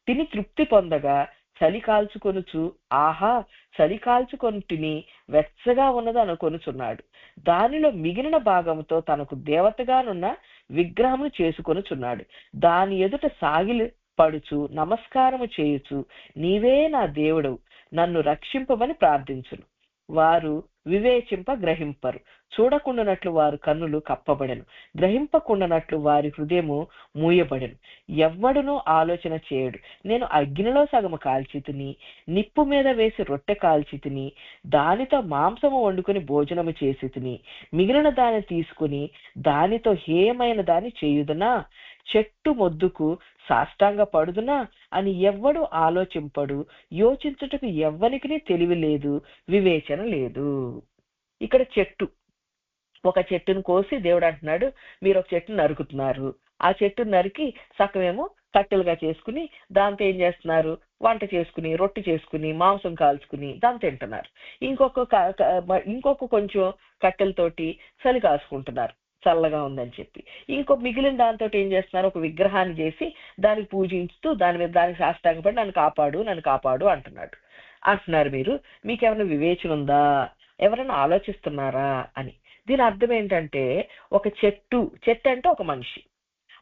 తిని తృప్తి పొందగా చలి కాల్చుకొనుచు, ఆహా చలి కాల్చుకొనిటిని, వెచ్చగా ఉన్నది అనుకొనుచున్నాడు. దానిలో మిగిలిన భాగంతో తనకు దేవతగానున్న విగ్రహము చేసుకొనుచున్నాడు. దాని ఎదుట సాగిలి పడుచు నమస్కారము చేయుచు, నీవే నా దేవుడు, నన్ను రక్షింపమని ప్రార్థించును. వారు వివేచింప గ్రహింపరు, చూడకుండానట్లు వారు కన్నులు కప్పబడెను, గ్రహింపకుండానట్లు వారి హృదయము మూయబడెను. ఎవ్వడునూ ఆలోచన చేయడు. నేను అగ్నిలో సగము కాల్చితిని, నిప్పు మీద వేసి రొట్టె కాల్చితిని, దానితో మాంసము వండుకొని భోజనము చేసితిని, మిగిలిన దాన్ని తీసుకుని దానితో హేయమైన దాన్ని చేయుదునా, చెట్టు మొద్దుకు సాష్టాంగ పడుదునా అని ఎవ్వడు ఆలోచింపడు. యోచించుటకు ఎవ్వనికి తెలివి లేదు, వివేచన లేదు. ఇక్కడ ఒక చెట్టును కోసి దేవుడు అంటున్నాడు, మీరు ఒక చెట్టును నరుకుతున్నారు. ఆ చెట్టును నరికి సగమేమో కట్టెలుగా చేసుకుని దాంతో ఏం చేస్తున్నారు? వంట చేసుకుని, రొట్టె చేసుకుని, మాంసం కాల్చుకుని దాన్ని తింటున్నారు. ఇంకొక కొంచెం కట్టెలతోటి చలి కాసుకుంటున్నారు. చల్లగా ఉందని చెప్పి. ఇంకో మిగిలిన దాంతో ఏం చేస్తున్నారు, ఒక విగ్రహాన్ని చేసి దానికి పూజించుతూ దానికి సాష్టాంగపడి నన్ను కాపాడు అంటున్నారు. మీకేమైనా వివేచన ఉందా, ఎవరైనా ఆలోచిస్తున్నారా అని. దీని అర్థం ఏంటంటే, ఒక చెట్టు అంటే ఒక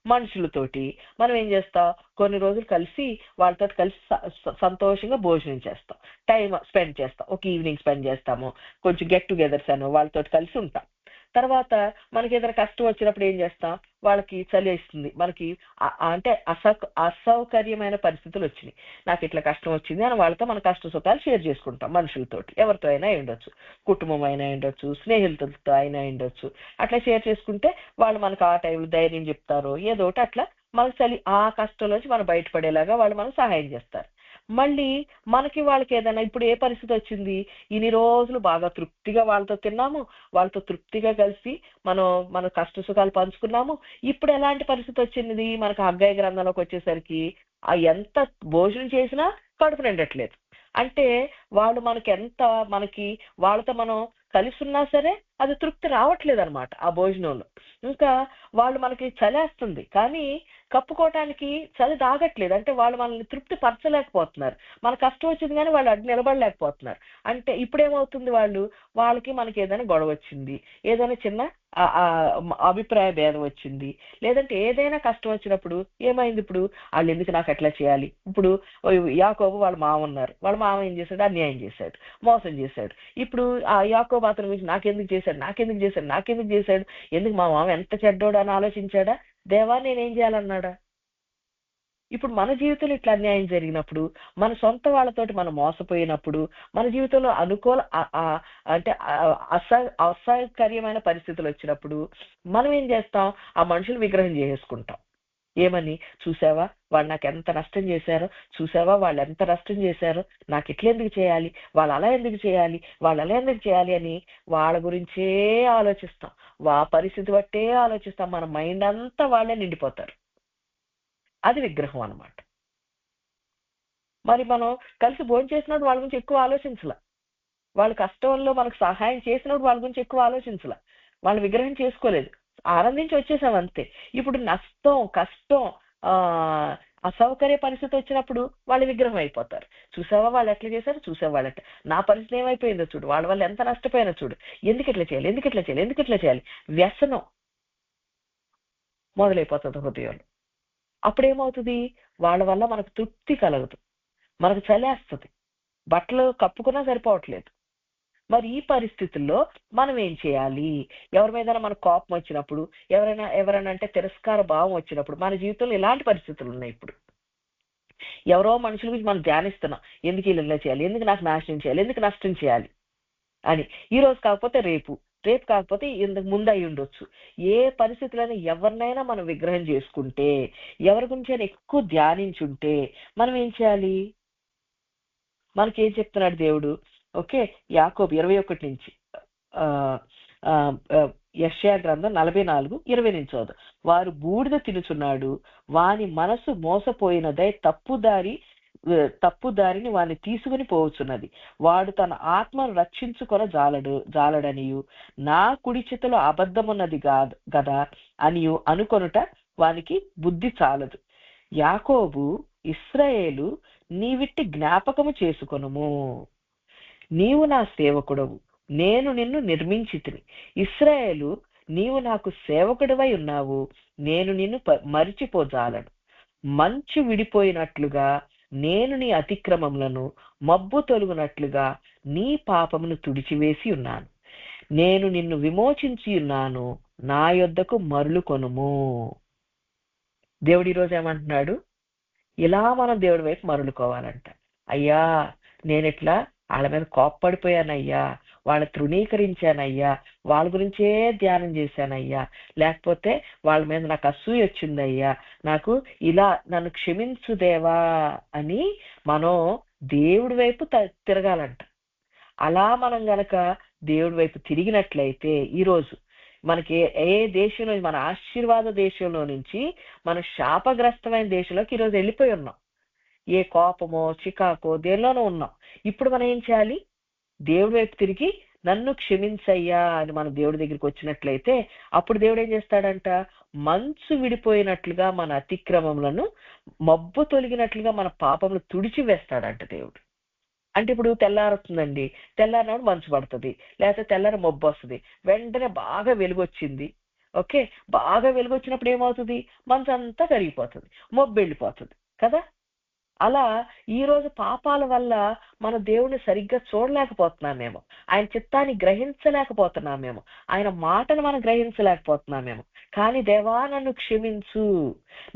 మనుషులతోటి మనం ఏం చేస్తాం, కొన్ని రోజులు కలిసి వాళ్ళతో కలిసి సంతోషంగా భోజనం చేస్తాం, టైం స్పెండ్ చేస్తాం, ఒక ఈవినింగ్ స్పెండ్ చేస్తాము, కొంచెం గెట్ టుగెదర్స్ అని వాళ్ళతో కలిసి ఉంటాం. తర్వాత మనకి ఏదైనా కష్టం వచ్చినప్పుడు ఏం చేస్తాం, వాళ్ళకి చలి వేస్తుంది, మనకి అంటే అసౌకర్యమైన పరిస్థితులు వచ్చినాయి, నాకు ఇట్లా కష్టం వచ్చింది అని వాళ్ళతో మన కష్ట సుఖాలు షేర్ చేసుకుంటాం. మనుషులతోటి ఎవరితో అయినా ఉండొచ్చు, కుటుంబం అయినా ఉండొచ్చు, స్నేహితులతో అయినా ఉండొచ్చు. అట్లా షేర్ చేసుకుంటే వాళ్ళు మనకు ఆ టైంలో ధైర్యం చెప్తారు, ఏదో ఒకటి అట్లా మనకు ఆ కష్టంలోంచి మనం బయటపడేలాగా వాళ్ళు మనకు సహాయం చేస్తారు. మళ్ళీ వాళ్ళకి ఏదైనా ఇప్పుడు ఏ పరిస్థితి వచ్చింది, ఇన్ని రోజులు బాగా తృప్తిగా వాళ్ళతో తిన్నాము, వాళ్ళతో తృప్తిగా కలిసి మన కష్ట సుఖాలు పంచుకున్నాము. ఇప్పుడు ఎలాంటి పరిస్థితి వచ్చింది, మనకు హగ్గయి గ్రంథంలోకి వచ్చేసరికి ఎంత భోజనం చేసినా కడుపు నిండట్లేదు. అంటే వాళ్ళు మనకి వాళ్ళతో మనం కలిసి ఉన్నా సరే అది తృప్తి రావట్లేదు అనమాట ఆ భోజనంలో. ఇంకా వాళ్ళు మనకి చలేస్తుంది కానీ కప్పుకోవటానికి చలి తాగట్లేదు, అంటే వాళ్ళు మనల్ని తృప్తి పరచలేకపోతున్నారు. మన కష్టం వచ్చింది కానీ వాళ్ళు అడ్డు నిలబడలేకపోతున్నారు. అంటే ఇప్పుడేమవుతుంది, వాళ్ళకి మనకి ఏదైనా గొడవ వచ్చింది, ఏదైనా చిన్న అభిప్రాయ భేదం వచ్చింది, లేదంటే ఏదైనా కష్టం వచ్చినప్పుడు ఏమైంది, ఇప్పుడు వాళ్ళు ఎందుకు నాకు ఎట్లా చేయాలి. ఇప్పుడు యాకోబు వాళ్ళ మామ ఉన్నారు, వాళ్ళ మామ ఏం చేశాడు, అన్యాయం చేశాడు, మోసం చేశాడు. ఇప్పుడు ఆ యాకోబు అతని గురించి నాకెందుకు చేశాడు, ఎందుకు మా మామ ఎంత చెడ్డోడు అని ఆలోచించాడా, దేవా నేనేం చేయాలన్నాడా. ఇప్పుడు మన జీవితంలో ఇట్లా అన్యాయం జరిగినప్పుడు, మన సొంత వాళ్ళతోటి మనం మోసపోయినప్పుడు, మన జీవితంలో అంటే అసౌకర్యమైన పరిస్థితులు వచ్చినప్పుడు మనం ఏం చేస్తాం, ఆ మనుషులు విగ్రహం చేసేసుకుంటాం. ఏమని, చూసావా వాళ్ళు నాకు ఎంత నష్టం చేశారో, చూసావా వాళ్ళు ఎంత నష్టం చేశారో, నాకు ఇట్లెందుకు చేయాలి, వాళ్ళు అలా ఎందుకు చేయాలి అని వాళ్ళ గురించే ఆలోచిస్తాం. పరిస్థితి బట్టే ఆలోచిస్తాం, మన మైండ్ అంతా వాళ్ళే నిండిపోతారు. అది విగ్రహం అన్నమాట. మరి మనం కలిసి భోజనం చేసినప్పుడు వాళ్ళ గురించి ఎక్కువ ఆలోచించాల, వాళ్ళ కష్టంలో మనకు సహాయం చేసినప్పుడు వాళ్ళ గురించి ఎక్కువ ఆలోచించాల, వాళ్ళ విగ్రహం చేసుకోలేదు, ఆనందించి వచ్చేసాం అంతే. ఇప్పుడు నష్టం, కష్టం, అసౌకర్య పరిస్థితి వచ్చినప్పుడు వాళ్ళ విగ్రహం అయిపోతారు. చూసావా వాళ్ళు ఎట్లా చేశారు, చూసావా వాళ్ళు ఎట్లా, నా పరిస్థితి ఏమైపోయిందో చూడు, వాళ్ళ వల్ల ఎంత నష్టపోయినా చూడు, ఎందుకు ఇట్లా చేయాలి, వ్యసనం మొదలైపోతుంది హృదయంలో. అప్పుడేమవుతుంది, వాళ్ళ వల్ల మనకు తృప్తి కలగదు, మనకు చలేస్తుంది, బట్టలు కప్పుకున్నా సరిపోవట్లేదు. మరి ఈ పరిస్థితుల్లో మనం ఏం చేయాలి, ఎవరి మీద మనకు కోపం వచ్చినప్పుడు, ఎవరైనా అంటే తిరస్కార భావం వచ్చినప్పుడు, మన జీవితంలో ఇలాంటి పరిస్థితులు ఉన్నాయి. ఇప్పుడు ఎవరో మనుషుల గురించి మనం ధ్యానిస్తున్నాం, ఎందుకు ఇలా చేయాలి, ఎందుకు నాకు నాశనం చేయాలి, ఎందుకు నష్టం చేయాలి అని. ఈ రోజు కాకపోతే రేపు కాకపోతే ఇంతకు ముందు అయి ఉండొచ్చు. ఏ పరిస్థితులైనా ఎవరినైనా మనం విగ్రహం చేసుకుంటే, ఎవరి గురించి అయినా ఎక్కువ ధ్యానించుంటే మనం ఏం చేయాలి, మనకేం చెప్తున్నాడు దేవుడు. ఓకే, యాకోబు 21 నుంచి యెషయా గ్రంథం 44:20 నుంచి చదువు. వారు బూడిద తినుచున్నాడు, వాని మనసు మోసపోయినదై తప్పుదారిని వాని తీసుకుని పోవచ్చున్నది. వాడు తన ఆత్మను రక్షించుకొన జాలడనియు, నా కుడి చేతిలో అబద్ధమున్నది గదా అనియు అనుకొనుట వానికి బుద్ధి చాలదు. యాకోబు, ఇశ్రాయేలు, నీవిట్టి జ్ఞాపకము చేసుకొనుము, నీవు నా సేవకుడవు, నేను నిన్ను నిర్మించితిని. ఇశ్రాయేలు, నీవు నాకు సేవకుడివై ఉన్నావు, నేను నిన్ను మరిచిపోజాలను. మంచు విడిపోయినట్లుగా నేను నీ అతిక్రమములను, మబ్బు తొలుగునట్లుగా నీ పాపమును తుడిచివేసి ఉన్నాను. నేను నిన్ను విమోచించి ఉన్నాను, నా యొద్దకు మరలు కొనుము. దేవుడు ఈరోజు ఏమంటున్నాడు, ఇలా మనం దేవుడి వైపు మరలుకోవాలంట. అయ్యా నేనిట్లా వాళ్ళ మీద కోప్పడిపోయానయ్యా, వాళ్ళ తృణీకరించానయ్యా, వాళ్ళ గురించే ధ్యానం చేశానయ్యా, లేకపోతే వాళ్ళ మీద నాకు అసూయ వచ్చిందయ్యా, నాకు ఇలా నన్ను క్షమించు దేవా అని మనం దేవుడి వైపు తిరగాలంట. అలా మనం గనక దేవుడి వైపు తిరిగినట్లయితే ఈరోజు మనకి ఏ దేశంలో, మన ఆశీర్వాద దేశంలో నుంచి మన శాపగ్రస్తమైన దేశంలోకి ఈరోజు వెళ్ళిపోయి ఉన్నాం. ఏ కోపమో చికాకో దేనిలోనూ ఉన్నాం. ఇప్పుడు మనం ఏం చేయాలి, దేవుడి వైపు తిరిగి నన్ను క్షమించయ్యా అని మన దేవుడి దగ్గరికి వచ్చినట్లయితే అప్పుడు దేవుడు ఏం చేస్తాడంట, మంచు విడిపోయినట్లుగా మన అతిక్రమములను, మబ్బు తొలగినట్లుగా మన పాపములు తుడిచి వేస్తాడంట దేవుడు. అంటే ఇప్పుడు తెల్లారుతుందండి, తెల్లారినప్పుడు మంచు పడుతుంది, లేకపోతే తెల్లారి మబ్బు వస్తుంది, వెంటనే బాగా వెలుగొచ్చింది. ఓకే, బాగా వెలుగొచ్చినప్పుడు ఏమవుతుంది, మంచు అంతా కరిగిపోతుంది, మబ్బు వెళ్ళిపోతుంది కదా. అలా ఈ రోజు పాపాల వల్ల మన దేవుణ్ణి సరిగ్గా చూడలేకపోతున్నామేమో, ఆయన చిత్తాన్ని గ్రహించలేకపోతున్నామేమో, ఆయన మాటను మనం గ్రహించలేకపోతున్నామేమో. కానీ దేవా నన్ను క్షమించు,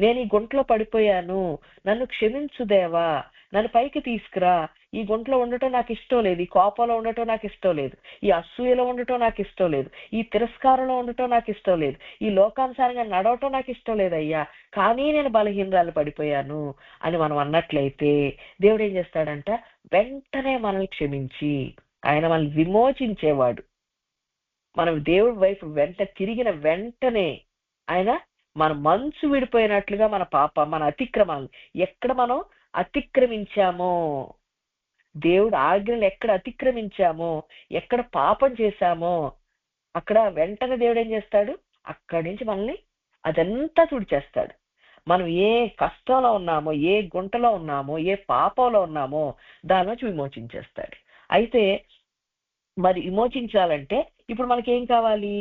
నేను ఈ గుంటలో పడిపోయాను, నన్ను క్షమించు దేవా, నన్ను పైకి తీసుకురా, ఈ గుంటలో ఉండటం నాకు ఇష్టం లేదు, ఈ కోపంలో ఉండటం నాకు ఇష్టం లేదు, ఈ అసూయలో ఉండటం నాకు ఇష్టం లేదు, ఈ తిరస్కారంలో ఉండటం నాకు ఇష్టం లేదు, ఈ లోకానుసారంగా నడవటం నాకు ఇష్టం లేదయ్యా, కానీ నేను బలహీనరాలు పడిపోయాను అని మనం అన్నట్లయితే దేవుడు ఏం చేస్తాడంట, వెంటనే మనల్ని క్షమించి ఆయన మనల్ని విమోచించేవాడు. మనం దేవుడి వైపు తిరిగిన వెంటనే ఆయన మన మంచు విడిపోయినట్లుగా మన అతిక్రమాలు ఎక్కడ మనం అతిక్రమించామో, దేవుడు ఆజ్ఞలు ఎక్కడ అతిక్రమించామో, ఎక్కడ పాపం చేశామో అక్కడ వెంటనే దేవుడు ఏం చేస్తాడు, అక్కడి నుంచి మనల్ని అదంతా తుడిచేస్తాడు. మనం ఏ కష్టంలో ఉన్నామో, ఏ గుంటలో ఉన్నామో, ఏ పాపంలో ఉన్నామో దాని నుంచి విమోచించేస్తాడు. అయితే మరి విమోచించాలంటే ఇప్పుడు మనకేం కావాలి,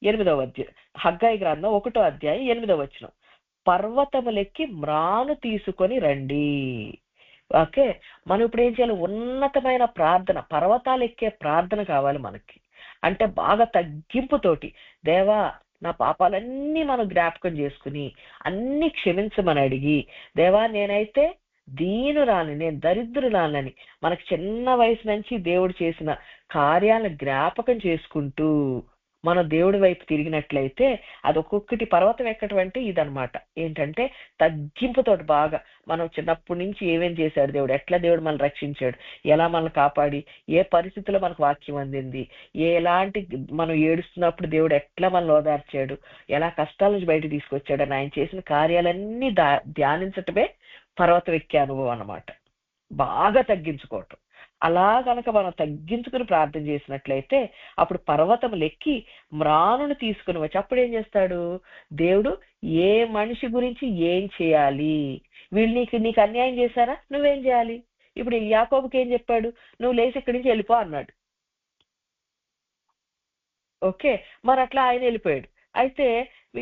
8వ అధ్యాయం హగ్గయి గ్రంథం 1వ అధ్యాయం 8వ వచనం, పర్వతములెక్కి మ్రాను తీసుకొని రండి. ఓకే, మనం ఇప్పుడు ఏం చేయాలి, ఉన్నతమైన ప్రార్థన, పర్వతాలు ఎక్కే ప్రార్థన కావాలి మనకి. అంటే బాగా తగ్గింపుతోటి, దేవా నా పాపాలన్నీ మనం జ్ఞాపకం చేసుకుని అన్ని క్షమించమని అడిగి, దేవా నేనైతే దీనురాలని, నేను దరిద్రురాలని, మనకు చిన్న వయసు నుంచి దేవుడు చేసిన కార్యాలను జ్ఞాపకం చేసుకుంటూ మనం దేవుడి వైపు తిరిగినట్లయితే అది ఒక్కొక్కటి పర్వతం ఎక్కటం అంటే ఇదనమాట. ఏంటంటే తగ్గింపుతోటి బాగా మనం చిన్నప్పటి నుంచి ఏమేం చేశాడు దేవుడు, ఎట్లా దేవుడు మనల్ని రక్షించాడు, ఎలా మనల్ని కాపాడి, ఏ పరిస్థితుల్లో మనకు వాక్యం అందింది, ఎలాంటి మనం ఏడుస్తున్నప్పుడు దేవుడు ఎట్లా మనల్ని ఓదార్చాడు, ఎలా కష్టాల నుంచి బయట తీసుకొచ్చాడు అని ఆయన చేసిన కార్యాలన్నీ ధ్యానించటమే పర్వతం ఎక్కే అనుభవం అన్నమాట. బాగా తగ్గించుకోవటం. అలా గనక మనం తగ్గించుకుని ప్రార్థన చేసినట్లయితే అప్పుడు పర్వతములు ఎక్కి మ్రానును తీసుకుని వచ్చి అప్పుడు ఏం చేస్తాడు దేవుడు, ఏ మనిషి గురించి ఏం చేయాలి, వీళ్ళు నీకు అన్యాయం చేశారా, నువ్వేం చేయాలి. ఇప్పుడు యాకోబుకి ఏం చెప్పాడు, నువ్వు లేచి ఇక్కడి నుంచి వెళ్ళిపో అన్నాడు. ఓకే, మరి అట్లా ఆయన వెళ్ళిపోయాడు. అయితే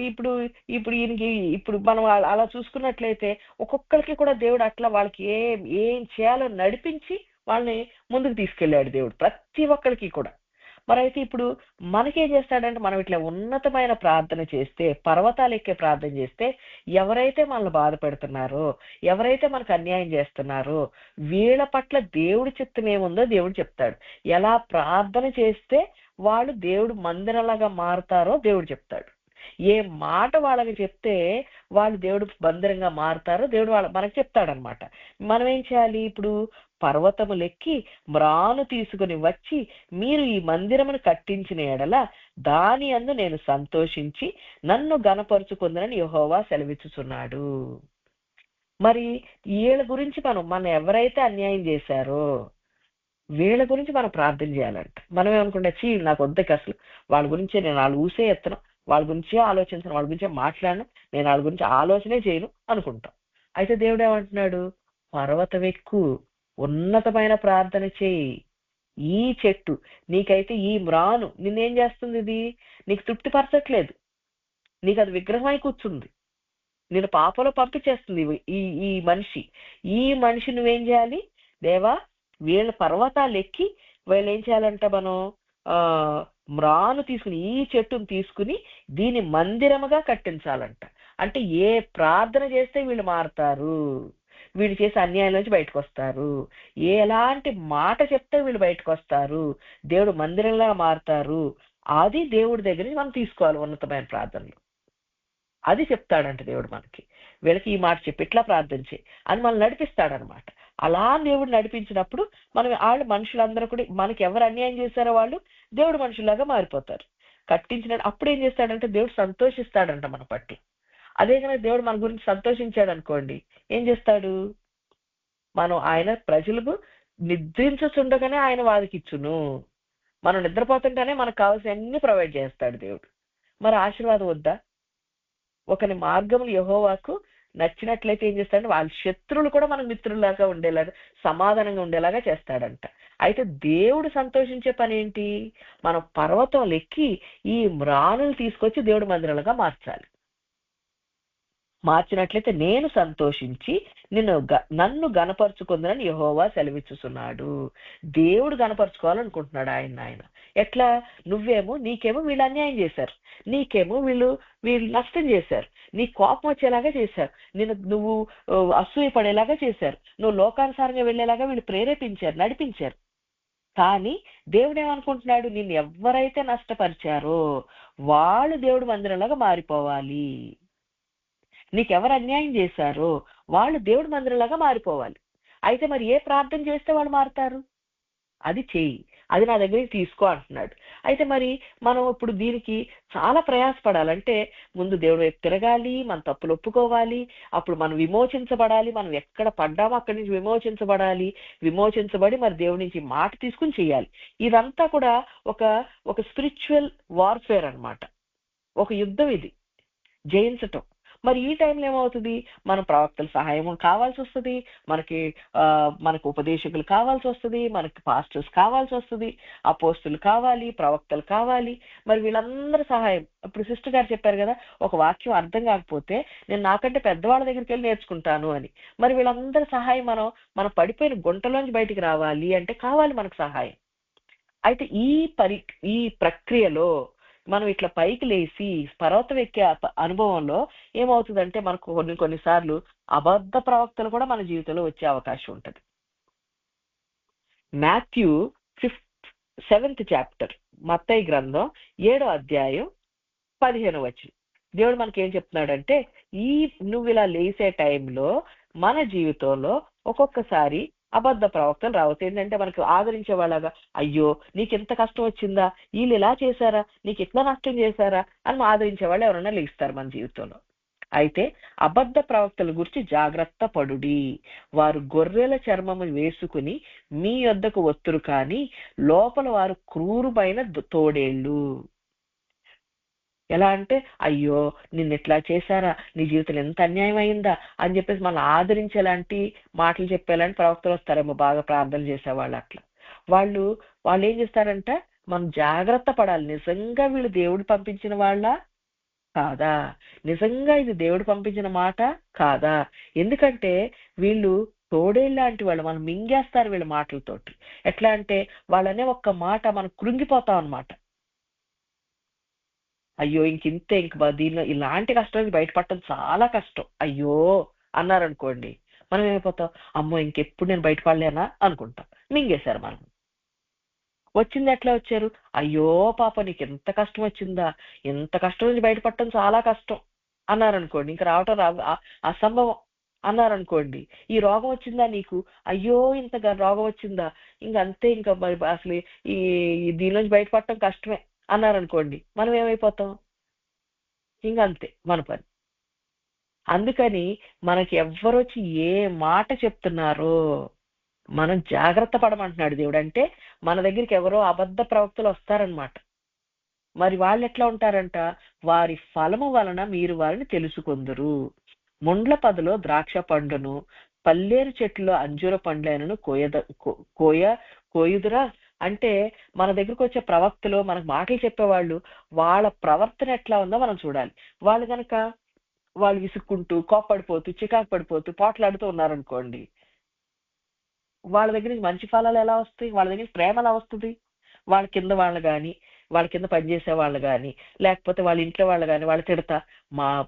ఇప్పుడు ఇప్పుడు ఈయనకి ఇప్పుడు మనం అలా చూసుకున్నట్లయితే ఒక్కొక్కరికి కూడా దేవుడు అట్లా వాళ్ళకి ఏం చేయాలో నడిపించి వాళ్ళని ముందుకు తీసుకెళ్ళాడు దేవుడు, ప్రతి ఒక్కరికి కూడా. మరి అయితే ఇప్పుడు మనకేం చేస్తాడంటే, మనం ఇట్లా ఉన్నతమైన ప్రార్థన చేస్తే, పర్వతాలు ఎక్కే ప్రార్థన చేస్తే, ఎవరైతే మనల్ని బాధ పెడుతున్నారో, ఎవరైతే మనకు అన్యాయం చేస్తున్నారో వీళ్ళ పట్ల దేవుడి చిత్తం ఏముందో దేవుడు చెప్తాడు. ఎలా ప్రార్థన చేస్తే వాళ్ళు దేవుడు మందిరంలాగా మారుతారో దేవుడు చెప్తాడు. ఏ మాట వాళ్ళకి చెప్తే వాళ్ళు దేవుడు మందిరంగా మారుతారో దేవుడు మనకు చెప్తాడనమాట. మనం ఏం చేయాలి, ఇప్పుడు పర్వతములెక్కి మ్రాను తీసుకుని వచ్చి మీరు ఈ మందిరమును కట్టించిన ఎడల దాని యందు నేను సంతోషించి నన్ను గణపరుచుకుందనని యెహోవా సెలవిచ్చుచున్నాడు. మరి వీళ్ళ గురించి మనం ఎవరైతే అన్యాయం చేశారో వీళ్ళ గురించి మనం ప్రార్థన చేయాలంట. మనం ఏమనుకుంటే నాకు వద్దకి అసలు వాళ్ళ గురించి నేను వాళ్ళు ఊసే ఎత్తను, వాళ్ళ గురించే ఆలోచించను, వాళ్ళ గురించే మాట్లాడను, నేను వాళ్ళ గురించి ఆలోచనే చేయను అనుకుంటాం. అయితే దేవుడు ఏమంటున్నాడు, పర్వతం ఎక్కు, ఉన్నతమైన ప్రార్థన చేయి. ఈ చెట్టు నీకైతే ఈ మ్రాను నిన్నేం చేస్తుంది, ఇది నీకు తృప్తిపరచట్లేదు, నీకు అది విగ్రహమై కూర్చుంది, నేను పాపలో పంపించేస్తుంది ఈ ఈ మనిషి నువ్వేం చేయాలి, దేవా వీళ్ళ పర్వతాలు ఎక్కి వీళ్ళు ఏం చేయాలంట, మనం మ్రాను తీసుకుని ఈ చెట్టును తీసుకుని దీన్ని మందిరముగా కట్టించాలంట. అంటే ఏ ప్రార్థన చేస్తే వీళ్ళు మారుతారు, వీళ్ళు చేసే అన్యాయం నుంచి బయటకు వస్తారు, ఎలాంటి మాట చెప్తే వీళ్ళు బయటకు వస్తారు, దేవుడు మందిరంలా మారుతారు, అది దేవుడి దగ్గర నుంచి మనం తీసుకోవాలి ఉన్నతమైన ప్రార్థనలు. అది చెప్తాడంట దేవుడు మనకి, వీళ్ళకి ఈ మాట చెప్పి ఇట్లా ప్రార్థన చేయి అని మనం నడిపిస్తాడనమాట. అలా దేవుడు నడిపించినప్పుడు వాళ్ళు మనుషులందరూ కూడా మనకి ఎవరు అన్యాయం చేశారో వాళ్ళు దేవుడు మనుషులాగా మారిపోతారు. కట్టించిన అప్పుడు ఏం చేస్తాడంటే దేవుడు సంతోషిస్తాడంట మన పట్ల. అదే కనుక దేవుడు మన గురించి సంతోషించాడు అనుకోండి, ఏం చేస్తాడు, ఆయన ప్రజలకు నిద్రించుచుండగానే ఆయన వాదికిచ్చును, మనం నిద్రపోతుంటేనే మనకు కావాల్సిన అన్ని ప్రొవైడ్ చేస్తాడు దేవుడు. మరి ఆశీర్వాదం వద్దా? ఒకని మార్గములు యెహోవాకు నచ్చినట్లయితే ఏం చేస్తాడంటే వాళ్ళ శత్రువులు కూడా మనకు మిత్రులాగా ఉండేలాగా, సమాధానంగా ఉండేలాగా చేస్తాడంట. అయితే దేవుడు సంతోషించే పని ఏంటి? మనం పర్వతం లెక్కి ఈ మ్రాణులు తీసుకొచ్చి దేవుడి మందిరాలుగా మార్చాలి. మార్చినట్లయితే నేను సంతోషించి నన్ను గనపరుచుకుందని యెహోవా సెలవిచ్చుచున్నాడు. దేవుడు గనపరుచుకోవాలనుకుంటున్నాడు ఆయన. ఎట్లా? నీకేమో వీళ్ళు అన్యాయం చేశారు, నీకేమో వీళ్ళు నష్టం చేశారు, నీ కోపం వచ్చేలాగా చేశారు, నువ్వు అసూయ పడేలాగా చేశారు, నువ్వు లోకానుసారంగా వెళ్ళేలాగా వీళ్ళు ప్రేరేపించారు, నడిపించారు. కానీ దేవుడు ఏమనుకుంటున్నాడు? నిన్ను ఎవరైతే నష్టపరిచారో వాళ్ళు దేవుడి మందిరంలాగా మారిపోవాలి. నీకెవరు అన్యాయం చేశారో వాళ్ళు దేవుడి మందిరంలాగా మారిపోవాలి. అయితే మరి ఏ ప్రార్థన చేస్తే వాళ్ళు మారుతారు? అది చెయ్యి, అది నా దగ్గరికి తీసుకో అంటున్నాడు. అయితే మరి మనం ఇప్పుడు దీనికి చాలా ప్రయాసపడాలంటే ముందు దేవుడు వైపు తిరగాలి, మన తప్పులు ఒప్పుకోవాలి, అప్పుడు మనం విమోచించబడాలి. మనం ఎక్కడ పడ్డామో అక్కడి నుంచి విమోచించబడి మరి దేవుడి నుంచి మాట తీసుకుని చెయ్యాలి. ఇదంతా కూడా ఒక స్పిరిచువల్ వార్ఫేర్ అన్నమాట. ఒక యుద్ధం ఇది, జయించటం. మరి ఈ టైంలో ఏమవుతుంది? మన ప్రవక్తల సహాయం కావాల్సి వస్తుంది, మనకు ఉపదేశకులు కావాల్సి వస్తుంది, మనకి పాస్టర్స్ కావాల్సి వస్తుంది, అపోస్తులు కావాలి, ప్రవక్తలు కావాలి. మరి వీళ్ళందరి సహాయం, ఇప్పుడు సిస్టర్ గారు చెప్పారు కదా, ఒక వాక్యం అర్థం కాకపోతే నేను నాకంటే పెద్దవాళ్ళ దగ్గరికి వెళ్ళి నేర్చుకుంటాను అని. మరి వీళ్ళందరి సహాయం మనం పడిపోయిన గుంటలోంచి బయటికి రావాలి అంటే కావాలి మనకు సహాయం. అయితే ఈ ప్రక్రియలో మనం ఇట్లా పైకి లేచి పర్వతం ఎక్కే అనుభవంలో ఏమవుతుందంటే మనకు కొన్నిసార్లు అబద్ధ ప్రవక్తలు కూడా మన జీవితంలో వచ్చే అవకాశం ఉంటుంది. మాథ్యూ 7th చాప్టర్, మత్తయి గ్రంథం 7వ అధ్యాయం 15వ వచనం. దేవుడు మనకి ఏం చెప్తున్నాడంటే, నువ్వు ఇలా లేసే టైంలో మన జీవితంలో ఒక్కొక్కసారి అబద్ధ ప్రవక్తలు రావచ్చు. ఏంటంటే మనకు ఆదరించే వాళ్ళగా, అయ్యో నీకు ఎంత కష్టం వచ్చిందా, వీళ్ళు ఇలా చేశారా, నీకు ఎట్లా నష్టం చేశారా అని ఆదరించే వాళ్ళు ఎవరైనా లేస్తారు మన జీవితంలో. అయితే అబద్ధ ప్రవక్తల గురించి జాగ్రత్త పడుడి. వారు గొర్రెల చర్మము వేసుకుని మీ యొద్దకు వత్తురు, కానీ లోపల వారు క్రూరమైన తోడేళ్ళు. ఎలా అంటే, అయ్యో నిన్ను ఎట్లా చేశారా, నీ జీవితంలో ఎంత అన్యాయం అయిందా అని చెప్పేసి మనం ఆదరించేలాంటి మాటలు చెప్పేలాంటి ప్రవక్తలు వస్తారేమో, బాగా ప్రార్థన చేసేవాళ్ళు. అట్లా వాళ్ళు ఏం చేస్తారంట, మనం జాగ్రత్త పడాలి. నిజంగా వీళ్ళు దేవుడు పంపించిన వాళ్ళ కాదా, నిజంగా ఇది దేవుడు పంపించిన మాట కాదా? ఎందుకంటే వీళ్ళు తోడేళ్ళంటి వాళ్ళు, మనం మింగేస్తారు వీళ్ళ మాటలతోటి. ఎట్లా అంటే వాళ్ళనే ఒక్క మాట మనం కృంగిపోతాం అన్నమాట. అయ్యో దీనిలో ఇలాంటి కష్టం నుంచి బయటపడటం చాలా కష్టం అయ్యో అన్నారనుకోండి, మనం ఏమైపోతాం, అమ్మో ఇంకెప్పుడు నేను బయటపడలేనా అనుకుంటాం. మింగేశారు. మనం వచ్చింది ఎట్లా వచ్చారు, అయ్యో పాప నీకు ఎంత కష్టం వచ్చిందా, ఎంత కష్టం నుంచి బయటపడటం చాలా కష్టం అన్నారనుకోండి, ఇంకా రావటం అసంభవం అన్నారనుకోండి. ఈ రోగం వచ్చిందా నీకు, అయ్యో ఇంత రోగం వచ్చిందా, ఇంకంతే, ఇంకా అసలు దీనిలోంచి బయటపడటం కష్టమే అన్నారనుకోండి, మనం ఏమైపోతాం, ఇంకంతే మన పని. అందుకని మనకి ఎవ్వరొచ్చి ఏ మాట చెప్తున్నారో మనం జాగ్రత్త పడమంటున్నాడు దేవుడు. అంటే మన దగ్గరికి ఎవరో అబద్ధ ప్రవక్తలు వస్తారనమాట. మరి వాళ్ళు ఎట్లా ఉంటారంట, వారి ఫలము వలన మీరు వారిని తెలుసుకొందురు. ముండ్ల పదలో ద్రాక్ష పండును, పల్లేరు చెట్టులో అంజూర పండ్లైనను కోయుదురా. అంటే మన దగ్గరకు వచ్చే ప్రవక్తలు, మనకు మాటలు చెప్పేవాళ్ళు, వాళ్ళ ప్రవర్తన ఎట్లా ఉందో మనం చూడాలి. వాళ్ళు విసుక్కుంటూ, కోప్పడిపోతూ, చికాకు పడిపోతూ, పోట్లాడుతూ ఉన్నారనుకోండి, వాళ్ళ దగ్గర నుంచి మంచి ఫలాలు ఎలా వస్తాయి, వాళ్ళ దగ్గర ప్రేమ ఎలా వస్తుంది? వాళ్ళ కింద పనిచేసే వాళ్ళు కానీ, లేకపోతే వాళ్ళ ఇంట్లో వాళ్ళు కానీ వాళ్ళు తిడతా,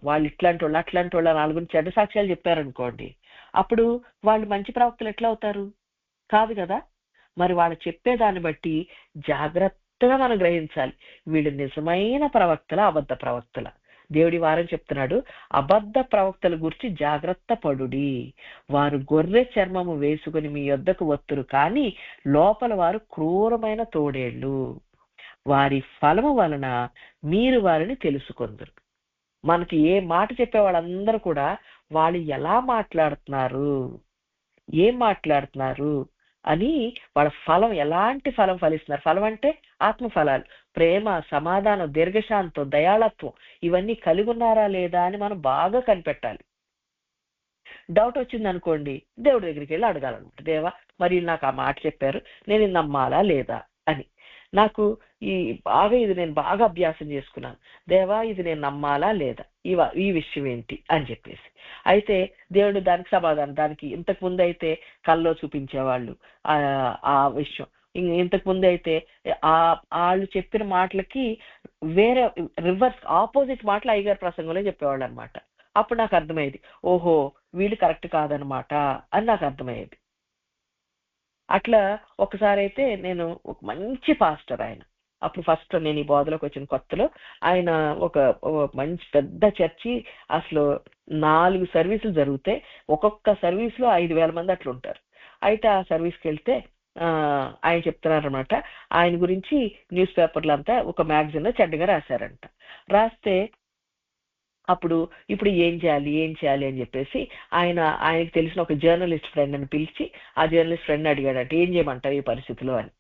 వాళ్ళు ఇట్లాంటి వాళ్ళు అట్లాంటి వాళ్ళు వాళ్ళ గురించి చెడ్డ సాక్ష్యాలు చెప్పారనుకోండి, అప్పుడు వాళ్ళు మంచి ప్రవక్తలు ఎట్లా అవుతారు? కాదు కదా. మరి వాళ్ళు చెప్పేదాన్ని బట్టి జాగ్రత్తగా మనం గ్రహించాలి, వీళ్ళు నిజమైన ప్రవక్తల, అబద్ధ ప్రవక్తల. దేవుడి వారం చెప్తున్నాడు, అబద్ధ ప్రవక్తల గురించి జాగ్రత్త పడుడి. వారు గొర్రె చర్మము వేసుకుని మీ యొద్దకు వత్తురు, కానీ లోపల వారు క్రూరమైన తోడేళ్ళు. వారి ఫలము వలన మీరు వారిని తెలుసుకొందురు. మనకి ఏ మాట చెప్పే వాళ్ళందరూ కూడా వాళ్ళు ఎలా మాట్లాడుతున్నారు, ఏం మాట్లాడుతున్నారు అని వాళ్ళ ఫలం ఎలాంటి ఫలం ఫలిస్తున్నారు. ఫలం అంటే ఆత్మ ఫలాలు, ప్రేమ, సమాధానం, దీర్ఘశాంతం, దయాళత్వం ఇవన్నీ కలిగి ఉన్నారా లేదా అని మనం బాగా కనిపెట్టాలి. డౌట్ వచ్చింది అనుకోండి, దేవుడి దగ్గరికి వెళ్ళి అడగాలన్నమాట. దేవా, మరి వీళ్ళు నాకు ఆ మాట చెప్పారు, నేను ఇది నమ్మాలా లేదా అని. నాకు ఇది నేను బాగా అభ్యాసం చేసుకున్నాను. దేవా, ఇది నేను నమ్మాలా లేదా, ఈ విషయం ఏంటి అని చెప్పేసి. అయితే దేవుడు దానికి సమాధానం, దానికి ఇంతకు ముందు అయితే కల్లో చూపించేవాళ్ళు ఆ విషయం. ఇంతకు ముందు అయితే వాళ్ళు చెప్పిన మాటలకి వేరే రివర్స్ ఆపోజిట్ మాటలు అయ్యగారి ప్రసంగంలో చెప్పేవాళ్ళు అనమాట. అప్పుడు నాకు అర్థమయ్యేది, ఓహో వీళ్ళు కరెక్ట్ కాదనమాట అని నాకు అర్థమయ్యేది. అట్లా ఒకసారి అయితే నేను ఒక మంచి పాస్టర్ ఆయన, అప్పుడు ఫస్ట్ నేను ఈ బోధలోకి వచ్చిన కొత్తలో, ఆయన ఒక మంచి పెద్ద చర్చి, అసలు 4 సర్వీసులు జరుగుతాయి, ఒక్కొక్క సర్వీస్ లో 5,000 మంది అట్లా ఉంటారు. అయితే ఆ సర్వీస్కి వెళ్తే ఆయన చెప్తున్నారనమాట, ఆయన గురించి న్యూస్ పేపర్లు అంతా ఒక మ్యాగజైన్ లో చెడ్డగా రాశారంట. రాస్తే ఇప్పుడు ఏం చేయాలి అని చెప్పేసి ఆయనకి తెలిసిన ఒక జర్నలిస్ట్ ఫ్రెండ్ అని పిలిచి, ఆ జర్నలిస్ట్ ఫ్రెండ్ అడిగాడంటే ఏం చేయమంటావు ఈ పరిస్థితిలో అని.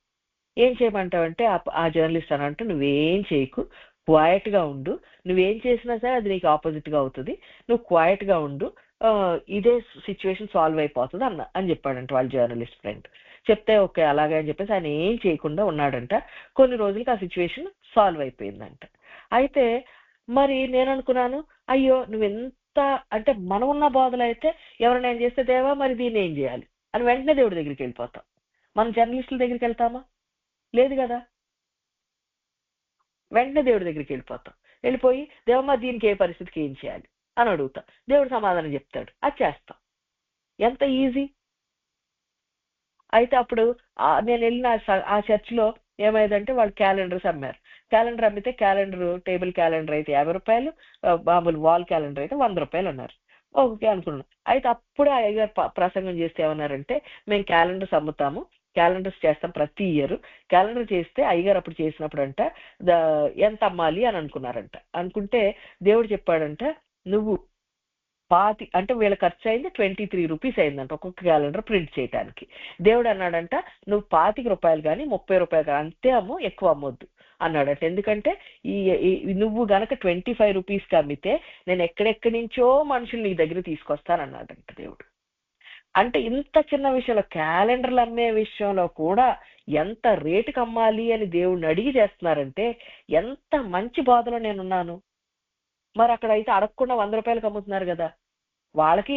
ఏం చేయమంటావంటే ఆ జర్నలిస్ట్ అని అంటే, నువ్వేం చేయకు, క్వైట్ గా ఉండు, నువ్వేం చేసినా సరే అది నీకు ఆపోజిట్ గా అవుతుంది, నువ్వు క్వైట్ గా ఉండు, ఇదే సిచ్యువేషన్ సాల్వ్ అయిపోతుంది అని చెప్పాడంట వాళ్ళ జర్నలిస్ట్ ఫ్రెండ్. చెప్తే ఓకే అలాగే అని చెప్పేసి ఆయన ఏం చేయకుండా ఉన్నాడంట. కొన్ని రోజులకి ఆ సిచ్యువేషన్ సాల్వ్ అయిపోయిందంట. అయితే మరి నేను అనుకున్నాను, అయ్యో నువ్వెంత అంటే మనం ఉన్న బోధలు అయితే ఎవరైనా ఏం చేస్తే, దేవా మరి దీన్ని ఏం చేయాలి అని వెంటనే దేవుడి దగ్గరికి వెళ్ళిపోతాం. మనం జర్నలిస్టుల దగ్గరికి వెళ్తామా? లేదు కదా. వెంటనే దేవుడి దగ్గరికి వెళ్ళిపోతాం. వెళ్ళిపోయి దేవమ్మ దీనికి ఏ పరిస్థితికి ఏం చేయాలి అని అడుగుతాం. దేవుడు సమాధానం చెప్తాడు, అది చేస్తాం. ఎంత ఈజీ. అయితే అప్పుడు నేను వెళ్ళిన ఆ చర్చిలో ఏమైందంటే వాళ్ళు క్యాలెండర్స్ అమ్మారు. క్యాలెండర్ అమ్మితే టేబుల్ క్యాలెండర్ అయితే 50 రూపాయలు, మామూలు వాల్ క్యాలెండర్ అయితే 100 రూపాయలు అన్నారు. ఓకే అనుకున్నాను. అయితే అప్పుడే అయ్యగారు ప్రసంగం చేస్తే ఏమన్నారంటే, మేము క్యాలెండర్స్ అమ్ముతాము, క్యాలెండర్స్ చేస్తాం ప్రతి ఇయర్. క్యాలెండర్ చేస్తే అయ్యగారు అప్పుడు చేసినప్పుడు అంట ఎంత అమ్మాలి అని అనుకున్నారంట. అనుకుంటే దేవుడు చెప్పాడంట, నువ్వు అంటే వీళ్ళ ఖర్చు అయింది 23 రూపీస్ అయిందంట ఒక్కొక్క క్యాలెండర్ ప్రింట్ చేయడానికి. దేవుడు అన్నాడంట, నువ్వు 25 రూపాయలు కానీ 30 రూపాయలు కానీ అంతే అమ్ము, ఎక్కువ అమ్మొద్దు అన్నాడంట. ఎందుకంటే నువ్వు గనక 25 రూపీస్కి అమ్మితే నేను ఎక్కడెక్కడి నుంచో మనుషులు నీ దగ్గర తీసుకొస్తానన్నాడంట దేవుడు. అంటే ఇంత చిన్న విషయంలో, క్యాలెండర్లు అమ్మే విషయంలో కూడా ఎంత రేటుకి అమ్మాలి అని దేవుడిని అడిగి చేస్తున్నారంటే, ఎంత మంచి బాధలో నేనున్నాను. మరి అక్కడ అయితే అడగకుండా 100 రూపాయలకు అమ్ముతున్నారు కదా. వాళ్ళకి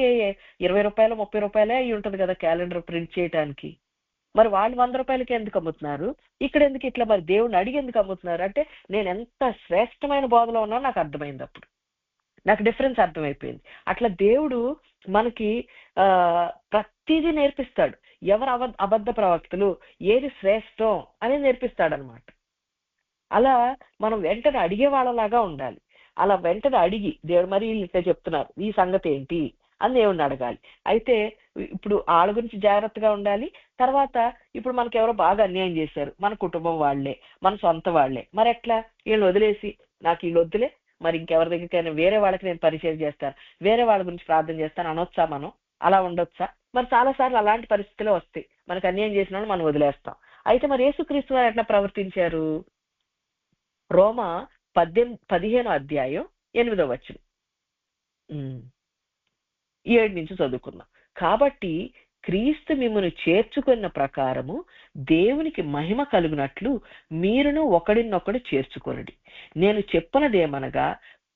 20 రూపాయలు 30 రూపాయలే అయి ఉంటది కదా క్యాలెండర్ ప్రింట్ చేయడానికి. మరి వాళ్ళు 100 రూపాయలకి ఎందుకు అమ్ముతున్నారు? ఇక్కడ ఎందుకు ఇట్లా మరి దేవుడిని అడిగి ఎందుకు అమ్ముతున్నారు అంటే, నేను ఎంత శ్రేష్టమైన బోధలో ఉన్నా నాకు అర్థమైంది. అప్పుడు నాకు డిఫరెన్స్ అర్థమైపోయింది. అట్లా దేవుడు మనకి ప్రతిదీ నేర్పిస్తాడు. ఎవరు అబద్ధ ప్రవక్తలు, ఏది శ్రేష్టం అనేది నేర్పిస్తాడనమాట. అలా మనం వెంటనే అడిగే వాళ్ళలాగా ఉండాలి. అలా వెంటనే అడిగి, దేవుడు మరి వీళ్ళు ఇట్లా చెప్తున్నారు, ఈ సంగతి ఏంటి అని దేవుడిని అడగాలి. అయితే ఇప్పుడు వాళ్ళ గురించి జాగ్రత్తగా ఉండాలి. తర్వాత ఇప్పుడు మనకి ఎవరో బాగా అన్యాయం చేశారు, మన కుటుంబం వాళ్లే, మన సొంత వాళ్లే, మరి ఎట్లా వీళ్ళని వదిలేసి నాకు వీళ్ళు వద్దులే, మరి ఇంకెవరి దగ్గరికైనా వేరే వాళ్ళకి నేను పరిచయం చేస్తాను, వేరే వాళ్ళ గురించి ప్రార్థన చేస్తాను అనొచ్చా? మనం అలా ఉండొచ్చా? మరి చాలాసార్లు అలాంటి పరిస్థితులు వస్తాయి, మనకు అన్యాయం చేసిన వాళ్ళు మనం వదిలేస్తాం. అయితే మరి యేసుక్రీస్తు వారు ఎట్లా ప్రవర్తించారు? రోమా 15వ అధ్యాయం 8వ వచనం 7 నుంచి చదువుకుందాం. కాబట్టి క్రీస్తు మిమ్మల్ని చేర్చుకున్న ప్రకారము దేవునికి మహిమ కలుగునట్లు మీరును ఒకడినొకడు చేర్చుకొనుడి. నేను చెప్పినదేమనగా,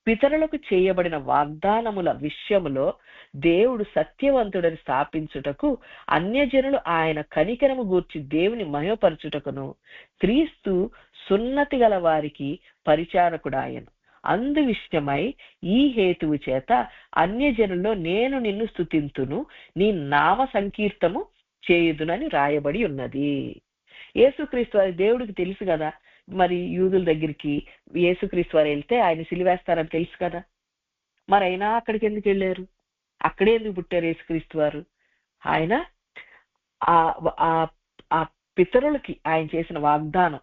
పితరులకు చేయబడిన వాగ్దానముల విషయములో దేవుడు సత్యవంతుడని స్థాపించుటకు అన్యజనులు ఆయన కనికరము గూర్చి దేవుని మహిమపరచుటకును క్రీస్తు సున్నతి గల వారికి పరిచారకుడాయను. అందు విషయమై ఈ హేతువు చేత అన్యజనుల్లో నేను నిన్ను స్తుతింతును, నీ నామ సంకీర్తము చేయుదునని రాయబడి ఉన్నది. యేసుక్రీస్తు వారి దేవుడికి తెలుసు కదా, మరి యూదుల దగ్గరికి యేసుక్రీస్తు వారు వెళ్తే ఆయన సిలువేస్తారని తెలుసు కదా. మరి అయినా అక్కడికి ఎందుకు వెళ్ళారు? అక్కడే ఎందుకు పుట్టారు యేసుక్రీస్తు వారు? ఆయన ఆ పితరులకి ఆయన చేసిన వాగ్దానం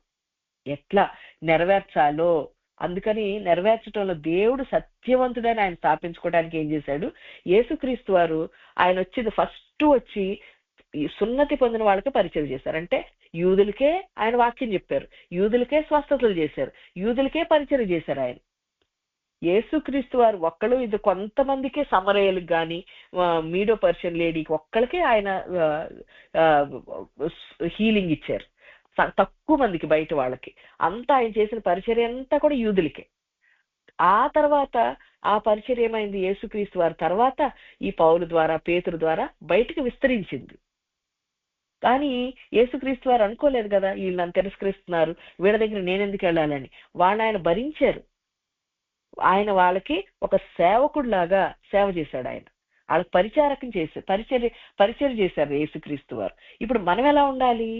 ఎట్లా నెరవేర్చాలో, అందుకని నెరవేర్చడంలో దేవుడు సత్యవంతుడని ఆయన స్థాపించుకోవడానికి ఏం చేశాడు? యేసుక్రీస్తు వారు ఆయన వచ్చింది ఫస్ట్ వచ్చి ఈ సున్నతి పొందిన వాళ్ళకి పరిచయం చేశారు. అంటే యూదులకే ఆయన వాక్యం చెప్పారు, యూదులకే స్వస్థతలు చేశారు, యూదులకే పరిచయం చేశారు ఆయన. యేసుక్రీస్తు వారు ఒక్కళ్ళు, ఇది కొంతమందికి సమరయులకు కానీ మీడో పర్షియన్ లేడీకి ఒక్కళ్ళకే ఆయన హీలింగ్ ఇచ్చారు, తక్కువ మందికి బయట వాళ్ళకి. అంతా ఆయన చేసిన పరిచర్య అంతా కూడా యూదులకే. ఆ తర్వాత ఆ పరిచర్య ఏమైంది, యేసుక్రీస్తు వారి తర్వాత ఈ పౌలు ద్వారా పేతురు ద్వారా బయటకు విస్తరించింది. కానీ యేసుక్రీస్తు వారు అనుకోలేదు కదా, వీళ్ళు నన్ను తిరస్కరిస్తున్నారు, వీళ్ళ దగ్గర నేనెందుకు వెళ్ళాలని. వాళ్ళని ఆయన భరించారు. ఆయన వాళ్ళకి ఒక సేవకుడిలాగా సేవ చేశాడు. ఆయన వాళ్ళకి పరిచర్య చేశారు యేసుక్రీస్తు వారు. ఇప్పుడు మనం ఎలా ఉండాలి?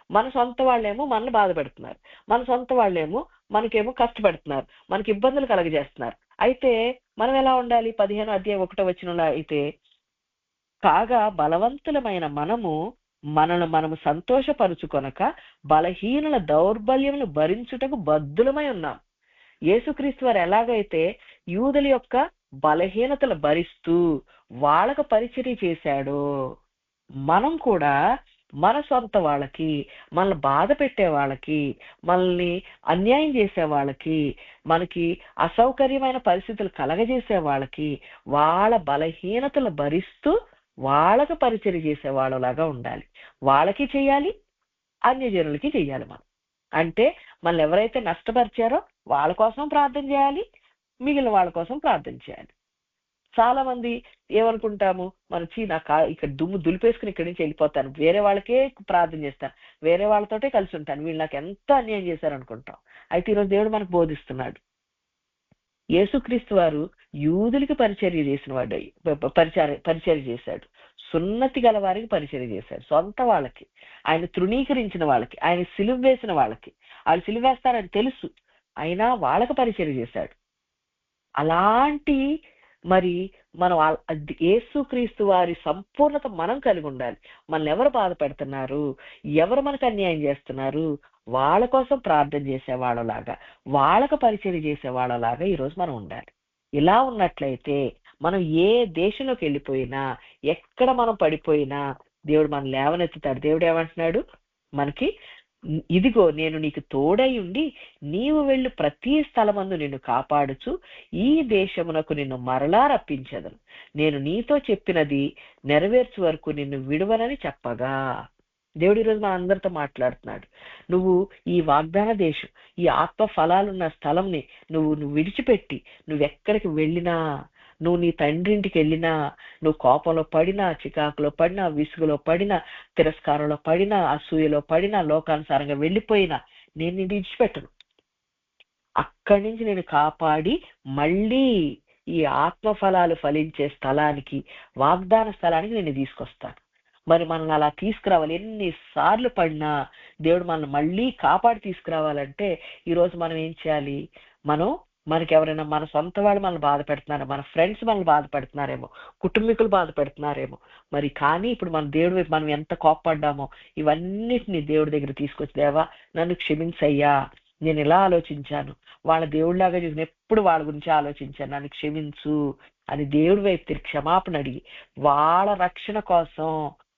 మన సొంత వాళ్ళేమో మనల్ని బాధ పెడుతున్నారు, మన సొంత వాళ్ళేమో మనకేమో కష్టపెడుతున్నారు, మనకి ఇబ్బందులు కలగజేస్తున్నారు. అయితే మనం ఎలా ఉండాలి? 15:1 అయితే, కాగా బలవంతులమైన మనము మనము సంతోషపరుచుకొనక బలహీనుల దౌర్బల్యములు భరించుటకు బద్ధులమై ఉన్నాం. యేసుక్రీస్తు వారు ఎలాగైతే యూదుల యొక్క బలహీనతలు భరిస్తూ వాళ్ళకు పరిచర్య చేశాడో, మనం కూడా మన సొంత వాళ్ళకి, మనల్ని బాధ పెట్టే వాళ్ళకి, మనల్ని అన్యాయం చేసే వాళ్ళకి, మనకి అసౌకర్యమైన పరిస్థితులు కలగజేసే వాళ్ళకి, వాళ్ళ బలహీనతలు భరిస్తూ వాళ్ళకు పరిచర్య చేసే వాళ్ళలాగా ఉండాలి. వాళ్ళకి చెయ్యాలి, అన్యజనులకి చెయ్యాలి. మనం అంటే మనల్ని ఎవరైతే నష్టపరిచారో వాళ్ళ కోసం ప్రార్థన చేయాలి, మిగిలిన వాళ్ళ కోసం ప్రార్థన చేయాలి. చాలా మంది ఏమనుకుంటాము, మన నాకు ఇక్కడ దుమ్ము దులిపేసుకుని ఇక్కడి నుంచి వెళ్ళిపోతాను, వేరే వాళ్ళకే ప్రార్థన చేస్తాను, వేరే వాళ్ళతోటే కలిసి ఉంటాను, వీళ్ళు నాకు ఎంత అన్యాయం చేశారనుకుంటాం. అయితే ఈరోజు దేవుడు మనకు బోధిస్తున్నాడు, యేసుక్రీస్తు వారు యూదులకి పరిచర్య చేసిన వాడు, పరిచర్య చేశాడు, సున్నతి గల వారికి పరిచర్య చేశాడు, సొంత వాళ్ళకి, ఆయన తృణీకరించిన వాళ్ళకి, ఆయన సిలువ వేసిన వాళ్ళకి, వాళ్ళు సిలువ వేస్తారని తెలుసు అయినా వాళ్ళకి పరిచర్య చేశాడు. అలాంటి మరి మనం యేసుక్రీస్తు వారి సంపూర్ణత మనం కలిగి ఉండాలి. మనల్ని ఎవరు బాధ పెడుతున్నారు, ఎవరు మనకు అన్యాయం చేస్తున్నారు, వాళ్ళ కోసం ప్రార్థన చేసే వాళ్ళలాగా, వాళ్ళకు పరిచర్య చేసే వాళ్ళలాగా ఈరోజు మనం ఉండాలి. ఇలా ఉన్నట్లయితే మనం ఏ దేశంలోకి వెళ్ళిపోయినా, ఎక్కడ మనం పడిపోయినా దేవుడు మనం లేవనెత్తుతాడు. దేవుడు ఏమంటున్నాడు మనకి, ఇదిగో నేను నీకు తోడై ఉండి నీవు వెళ్ళు ప్రతి స్థలమందు నిన్ను కాపాడుచు ఈ దేశమునకు నిన్ను మరలా రప్పించదను, నేను నీతో చెప్పినది నెరవేర్చు వరకు నిన్ను విడువనని చెప్పగా. దేవుడు ఈరోజు మన అందరితో మాట్లాడుతున్నాడు. నువ్వు ఈ వాగ్దాన దేశం, ఈ ఆత్మ ఫలాలున్న స్థలంని నువ్వు విడిచిపెట్టి నువ్వెక్కడికి వెళ్ళినా, నువ్వు నీ తండ్రి ఇంటికి వెళ్ళినా, నువ్వు కోపంలో పడినా, చికాకులో పడినా, విసుగులో పడినా, తిరస్కారంలో పడినా, అసూయలో పడినా, లోకానుసారంగా వెళ్ళిపోయినా నేను నిన్ను విడిచిపెట్టను. అక్కడి నుంచి నేను కాపాడి మళ్ళీ ఈ ఆత్మ ఫలాలు ఫలించే స్థలానికి, వాగ్దాన స్థలానికి నేను తీసుకొస్తాను. మరి మనల్ని అలా తీసుకురావాలి. ఎన్నిసార్లు పడినా దేవుడు మనల్ని మళ్ళీ కాపాడి తీసుకురావాలంటే ఈరోజు మనం ఏం చేయాలి? మనకి ఎవరైనా మన సొంత వాళ్ళు మనల్ని బాధ పెడుతున్నారు, మన ఫ్రెండ్స్ మనల్ని బాధ పెడుతున్నారేమో, కుటుంబీకులు బాధ పెడుతున్నారేమో, మరి కానీ ఇప్పుడు మన దేవుడి వైపు మనం ఎంత కోప్పడ్డామో ఇవన్నిటిని దేవుడి దగ్గర తీసుకొచ్చి, దేవా నన్ను క్షమించయ్యా, నేను ఇలా ఆలోచించాను, వాళ్ళ దేవుడిలాగా చూసిన ఎప్పుడు వాళ్ళ గురించి ఆలోచించాను, నన్ను క్షమించు అని దేవుడి వైపు తిరిగి క్షమాపణ అడిగి వాళ్ళ రక్షణ కోసం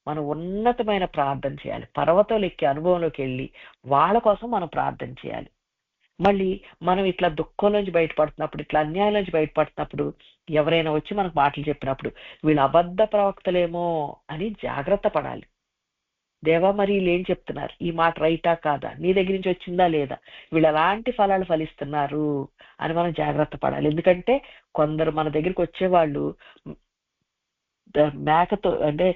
మనం ఉన్నతమైన ప్రార్థన చేయాలి. పర్వతాలు ఎక్కే అనుభవంలోకి వెళ్ళి వాళ్ళ కోసం మనం ప్రార్థన చేయాలి. మళ్ళీ మనం ఇట్లా దుఃఖంలోంచి బయటపడుతున్నప్పుడు, ఇట్లా అన్యాయంలోంచి బయటపడుతున్నప్పుడు ఎవరైనా వచ్చి మనకు మాటలు చెప్పినప్పుడు వీళ్ళు అబద్ధ ప్రవక్తలేమో అని జాగ్రత్త పడాలి. దేవా మరి వీళ్ళు ఏం చెప్తున్నారు, ఈ మాట రైటా కాదా, నీ దగ్గర నుంచి వచ్చిందా లేదా, వీళ్ళు ఎలాంటి ఫలాలు ఫలిస్తున్నారు అని మనం జాగ్రత్త పడాలి. ఎందుకంటే కొందరు మన దగ్గరికి వచ్చేవాళ్ళు మేకతో, అంటే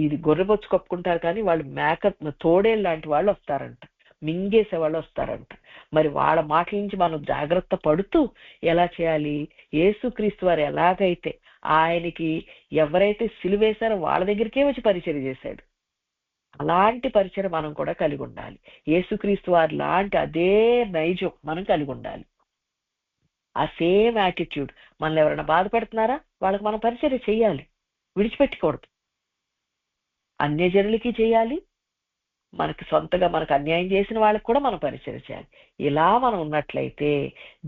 ఇది గొర్రెబొచ్చు కప్పుకుంటారు కానీ వాళ్ళు మేక తోడేళ్ళు లాంటి వాళ్ళు వస్తారంట, మింగేసే వాళ్ళు వస్తారంట. మరి వాళ్ళ మాటల నుంచి మనం జాగ్రత్త పడుతూ ఎలా చేయాలి? యేసుక్రీస్తు వారు ఎలాగైతే ఆయనకి ఎవరైతే సిలువేశారో వాళ్ళ దగ్గరికే వచ్చి పరిచర్య చేశాడు, అలాంటి పరిచర్య మనం కూడా కలిగి ఉండాలి. యేసుక్రీస్తు వారి లాంటి అదే నైజం మనం కలిగి ఉండాలి. ఆ సేమ్ యాటిట్యూడ్. మనల్ని ఎవరైనా బాధ పెడుతున్నారా, వాళ్ళకి మనం పరిచర్య చేయాలి, విడిచిపెట్టకూడదు. అన్యజనులకి చేయాలి, మనకి సొంతగా మనకు అన్యాయం చేసిన వాళ్ళకి కూడా మనం పరిచర్య చేయాలి. ఇలా మనం ఉన్నట్లయితే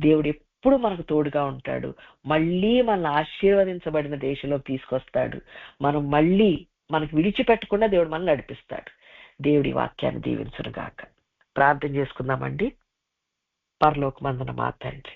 దేవుడు ఎప్పుడు మనకు తోడుగా ఉంటాడు. మళ్ళీ మనల్ని ఆశీర్వదించబడిన దేశంలోకి తీసుకొస్తాడు. మనం మళ్ళీ మనకు విడిచిపెట్టకుండా దేవుడు మనల్ని నడిపిస్తాడు. దేవుడి వాక్యాన్ని దీవించును గాక. ప్రార్థన చేసుకుందామండి. పరలోకమందున మా తండ్రి,